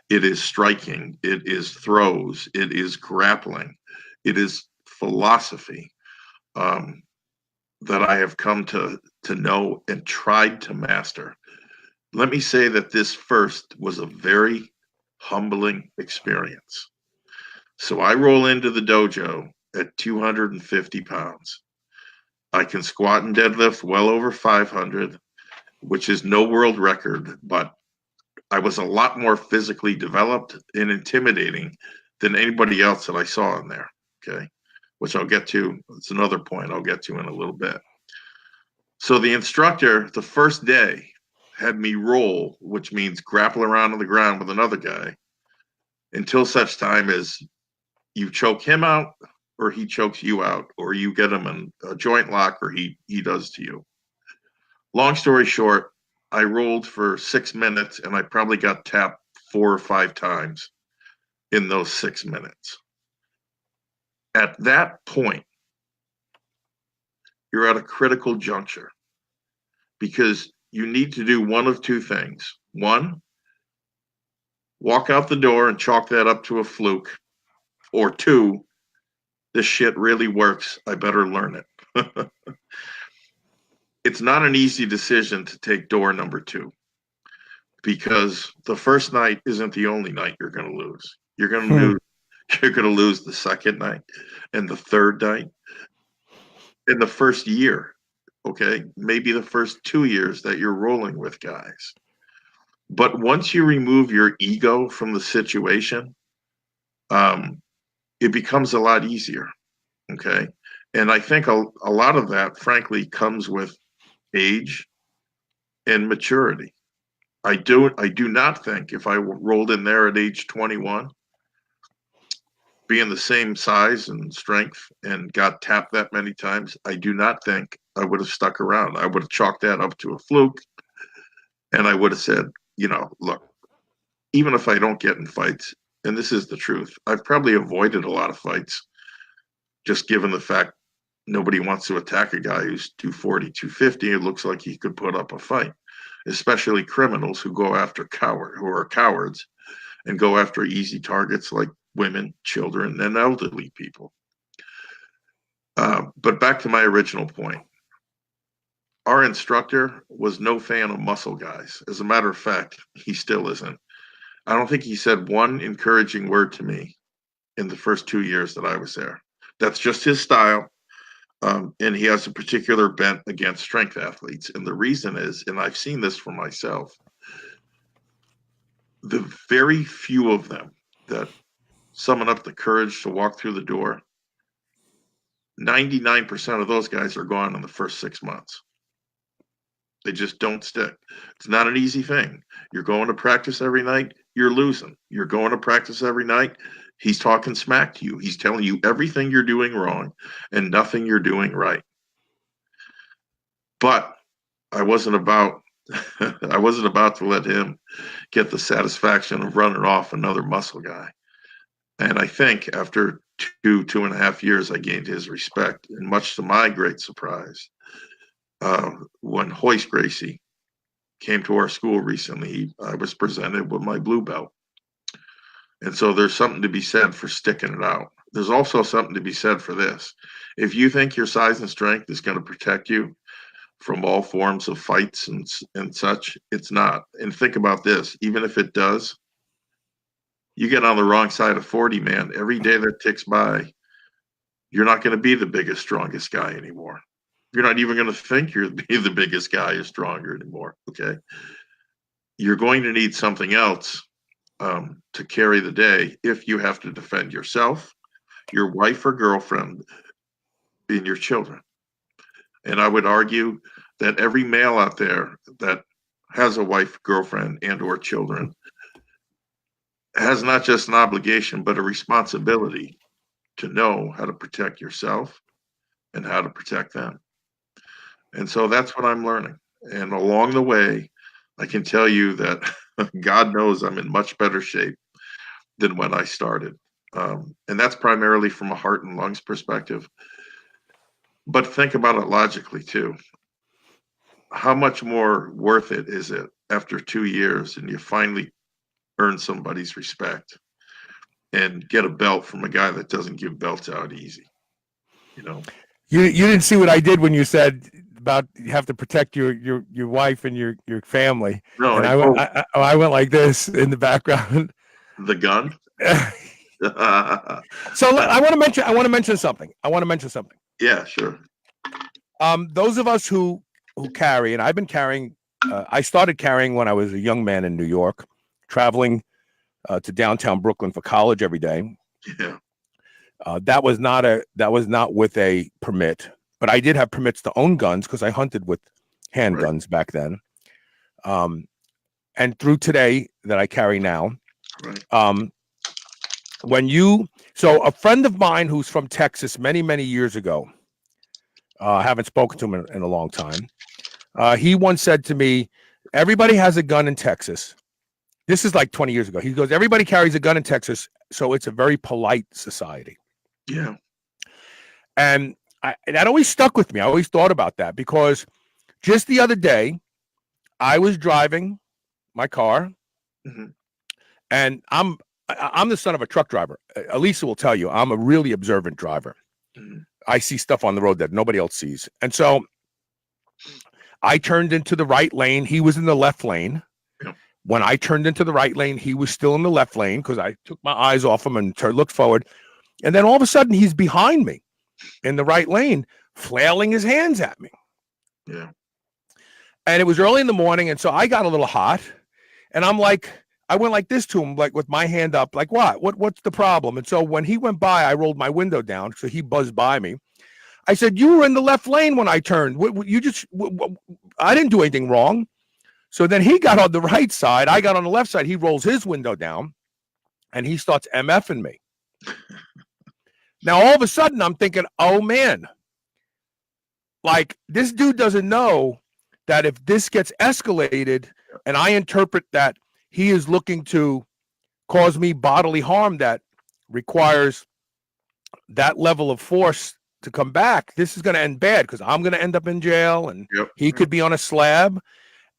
It is striking. It is throws. It is grappling. It is philosophy that I have come to know and tried to master. Let me say that this first was a very humbling experience. So I roll into the dojo at 250 pounds. I can squat and deadlift well over 500, which is no world record, but I was a lot more physically developed and intimidating than anybody else that I saw in there, okay? Which I'll get to. It's another point I'll get to in a little bit. So the instructor, the first day, had me roll, which means grapple around on the ground with another guy, until such time as you choke him out or he chokes you out, or you get him in a joint lock or he does to you. Long story short, I rolled for 6 minutes and I probably got tapped 4 or 5 times in those 6 minutes. At that point, you're at a critical juncture because you need to do one of 2 things. One, walk out the door and chalk that up to a fluke. Or 2, this shit really works. I better learn it. It's not an easy decision to take door number 2, because the first night isn't the only night you're going to lose. You're going to lose the second night and the third night. in the first year, okay, maybe the first 2 years that you're rolling with guys. But once you remove your ego from the situation, it becomes a lot easier. Okay. And I think a lot of that, frankly, comes with age and maturity. I do not think if I rolled in there at age 21, being the same size and strength and got tapped that many times, I do not think I would have stuck around. I would have chalked that up to a fluke. And I would have said, look, even if I don't get in fights, and this is the truth, I've probably avoided a lot of fights just given the fact nobody wants to attack a guy who's 240, 250. It looks like he could put up a fight, especially criminals who go after who are cowards and go after easy targets like women, children, and elderly people. But back to my original point. Our instructor was no fan of muscle guys. As a matter of fact, he still isn't. I don't think he said one encouraging word to me in the first 2 years that I was there. That's just his style. And he has a particular bent against strength athletes. And the reason is, and I've seen this for myself, the very few of them that summon up the courage to walk through the door, 99% of those guys are gone in the first 6 months. They just don't stick. It's not an easy thing. You're going to practice every night, you're losing. You're going to practice every night, he's talking smack to you. He's telling you everything you're doing wrong and nothing you're doing right. But I wasn't about to let him get the satisfaction of running off another muscle guy. And I think after 2.5 years, I gained his respect. And much to my great surprise, when Hoist Gracie came to our school recently, I was presented with my blue belt. And so there's something to be said for sticking it out. There's also something to be said for this. If you think your size and strength is going to protect you from all forms of fights and such, it's not. And think about this, even if it does, you get on the wrong side of 40, man, every day that ticks by, you're not going to be the biggest, strongest guy anymore. You're not even going to think you're the biggest guy or stronger anymore, okay? You're going to need something else to carry the day if you have to defend yourself, your wife or girlfriend, and your children. And I would argue that every male out there that has a wife, girlfriend, and or children has not just an obligation, but a responsibility to know how to protect yourself and how to protect them. And so that's what I'm learning. And along the way, I can tell you that God knows I'm in much better shape than when I started. And that's primarily from a heart and lungs perspective. But think about it logically too. How much more worth it is it after 2 years and you finally earn somebody's respect and get a belt from a guy that doesn't give belts out easy? You didn't see what I did when you said about you have to protect your wife and your family. No, and I went like this in the background. The gun. So I want to mention something. Yeah, sure. Those of us who carry, and I've been carrying, I started carrying when I was a young man in New York, traveling to downtown Brooklyn for college every day. Yeah. That was not with a permit, but I did have permits to own guns because I hunted with handguns back then. And through today that I carry now, right. So a friend of mine who's from Texas many, many years ago, I haven't spoken to him in a long time. He once said to me, everybody has a gun in Texas. This is like 20 years ago. He goes, everybody carries a gun in Texas, so it's a very polite society. Yeah. And that always stuck with me. I always thought about that because just the other day, I was driving my car, mm-hmm. and I'm the son of a truck driver. Elisa will tell you, I'm a really observant driver. Mm-hmm. I see stuff on the road that nobody else sees. And so I turned into the right lane. He was in the left lane. Yeah. When I turned into the right lane, he was still in the left lane because I took my eyes off him and looked forward. And then all of a sudden, he's behind me in the right lane, flailing his hands at me. Yeah. And it was early in the morning, and so I got a little hot, and I'm like, I went like this to him, like with my hand up, like, what's the problem? And so when he went by, I rolled my window down, so he buzzed by me. I said, you were in the left lane when I turned. I didn't do anything wrong. So then he got on the right side. I got on the left side. He rolls his window down, and he starts MFing me. Now, all of a sudden, I'm thinking, oh, man, like this dude doesn't know that if this gets escalated and I interpret that he is looking to cause me bodily harm that requires that level of force to come back, this is going to end bad because I'm going to end up in jail and he could be on a slab.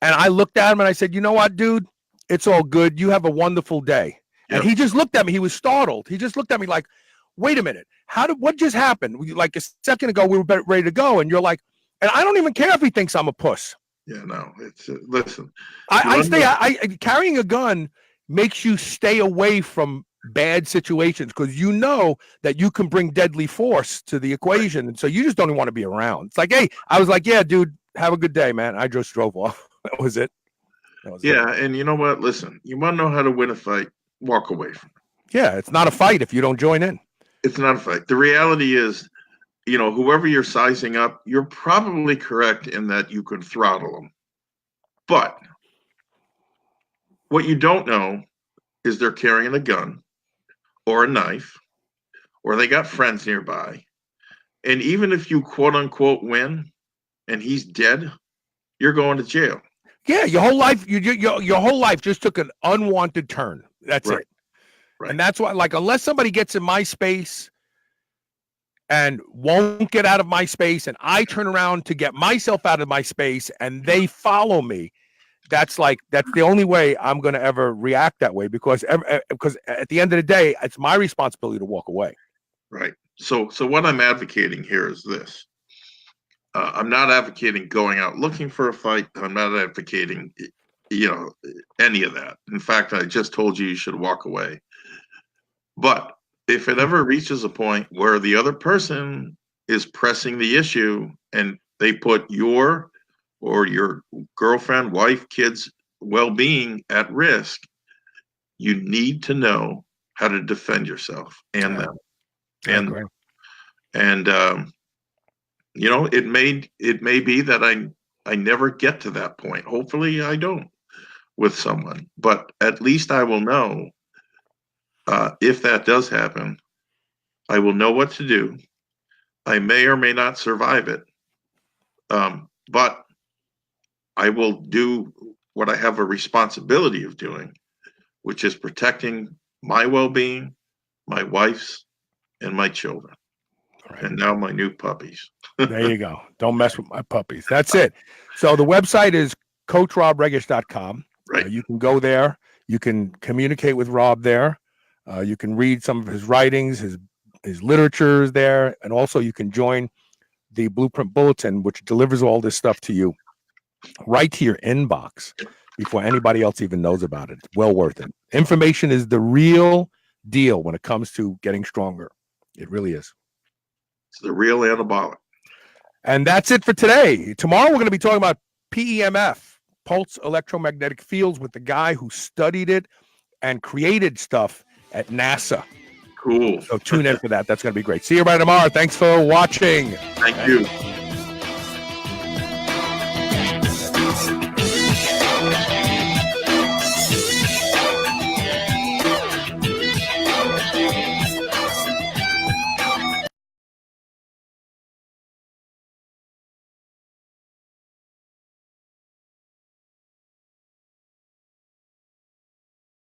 And I looked at him and I said, you know what, dude, it's all good. You have a wonderful day. And he just looked at me. He was startled. He just looked at me like, wait a minute. What just happened? Like a second ago, we were ready to go. And you're like, and I don't even care if he thinks I'm a puss. Yeah, no, it's listen. Carrying a gun makes you stay away from bad situations because you know that you can bring deadly force to the equation. And so you just don't even want to be around. It's like, hey, I was like, yeah, dude, have a good day, man. I just drove off. That was it. And you know what? Listen, you want to know how to win a fight, walk away from it. Yeah, it's not a fight if you don't join in. It's not a fight. The reality is, whoever you're sizing up, you're probably correct in that you could throttle them. But what you don't know is they're carrying a gun or a knife or they got friends nearby. And even if you quote unquote win and he's dead, you're going to jail. Yeah, your whole life, your whole life just took an unwanted turn. That's it. Right. And that's why, like, unless somebody gets in my space and won't get out of my space, and I turn around to get myself out of my space, and they follow me, that's the only way I'm going to ever react that way. Because at the end of the day, it's my responsibility to walk away. Right. So what I'm advocating here is this. I'm not advocating going out looking for a fight. I'm not advocating, any of that. In fact, I just told you should walk away. But if it ever reaches a point where the other person is pressing the issue and they put your or your girlfriend, wife, kids' well-being at risk, you need to know how to defend yourself and them. It may be that I never get to that point. Hopefully I don't with someone, but at least I will know if that does happen, I will know what to do. I may or may not survive it, but I will do what I have a responsibility of doing, which is protecting my well-being, my wife's, and my children. Right. And now my new puppies. There you go. Don't mess with my puppies. That's it. So the website is coachrobregish.com. Right. You can go there. You can communicate with Rob there. You can read some of his writings, his literature is there. And also you can join the BluePrint Bulletin, which delivers all this stuff to you right to your inbox before anybody else even knows about it. It's well worth it. Information is the real deal when it comes to getting stronger. It really is. It's the real anabolic. And that's it for today. Tomorrow we're going to be talking about PEMF, pulse electromagnetic fields, with the guy who studied it and created stuff at NASA. Cool. So tune in for that. That's going to be great. See you everybody tomorrow. Thanks for watching. Thank you.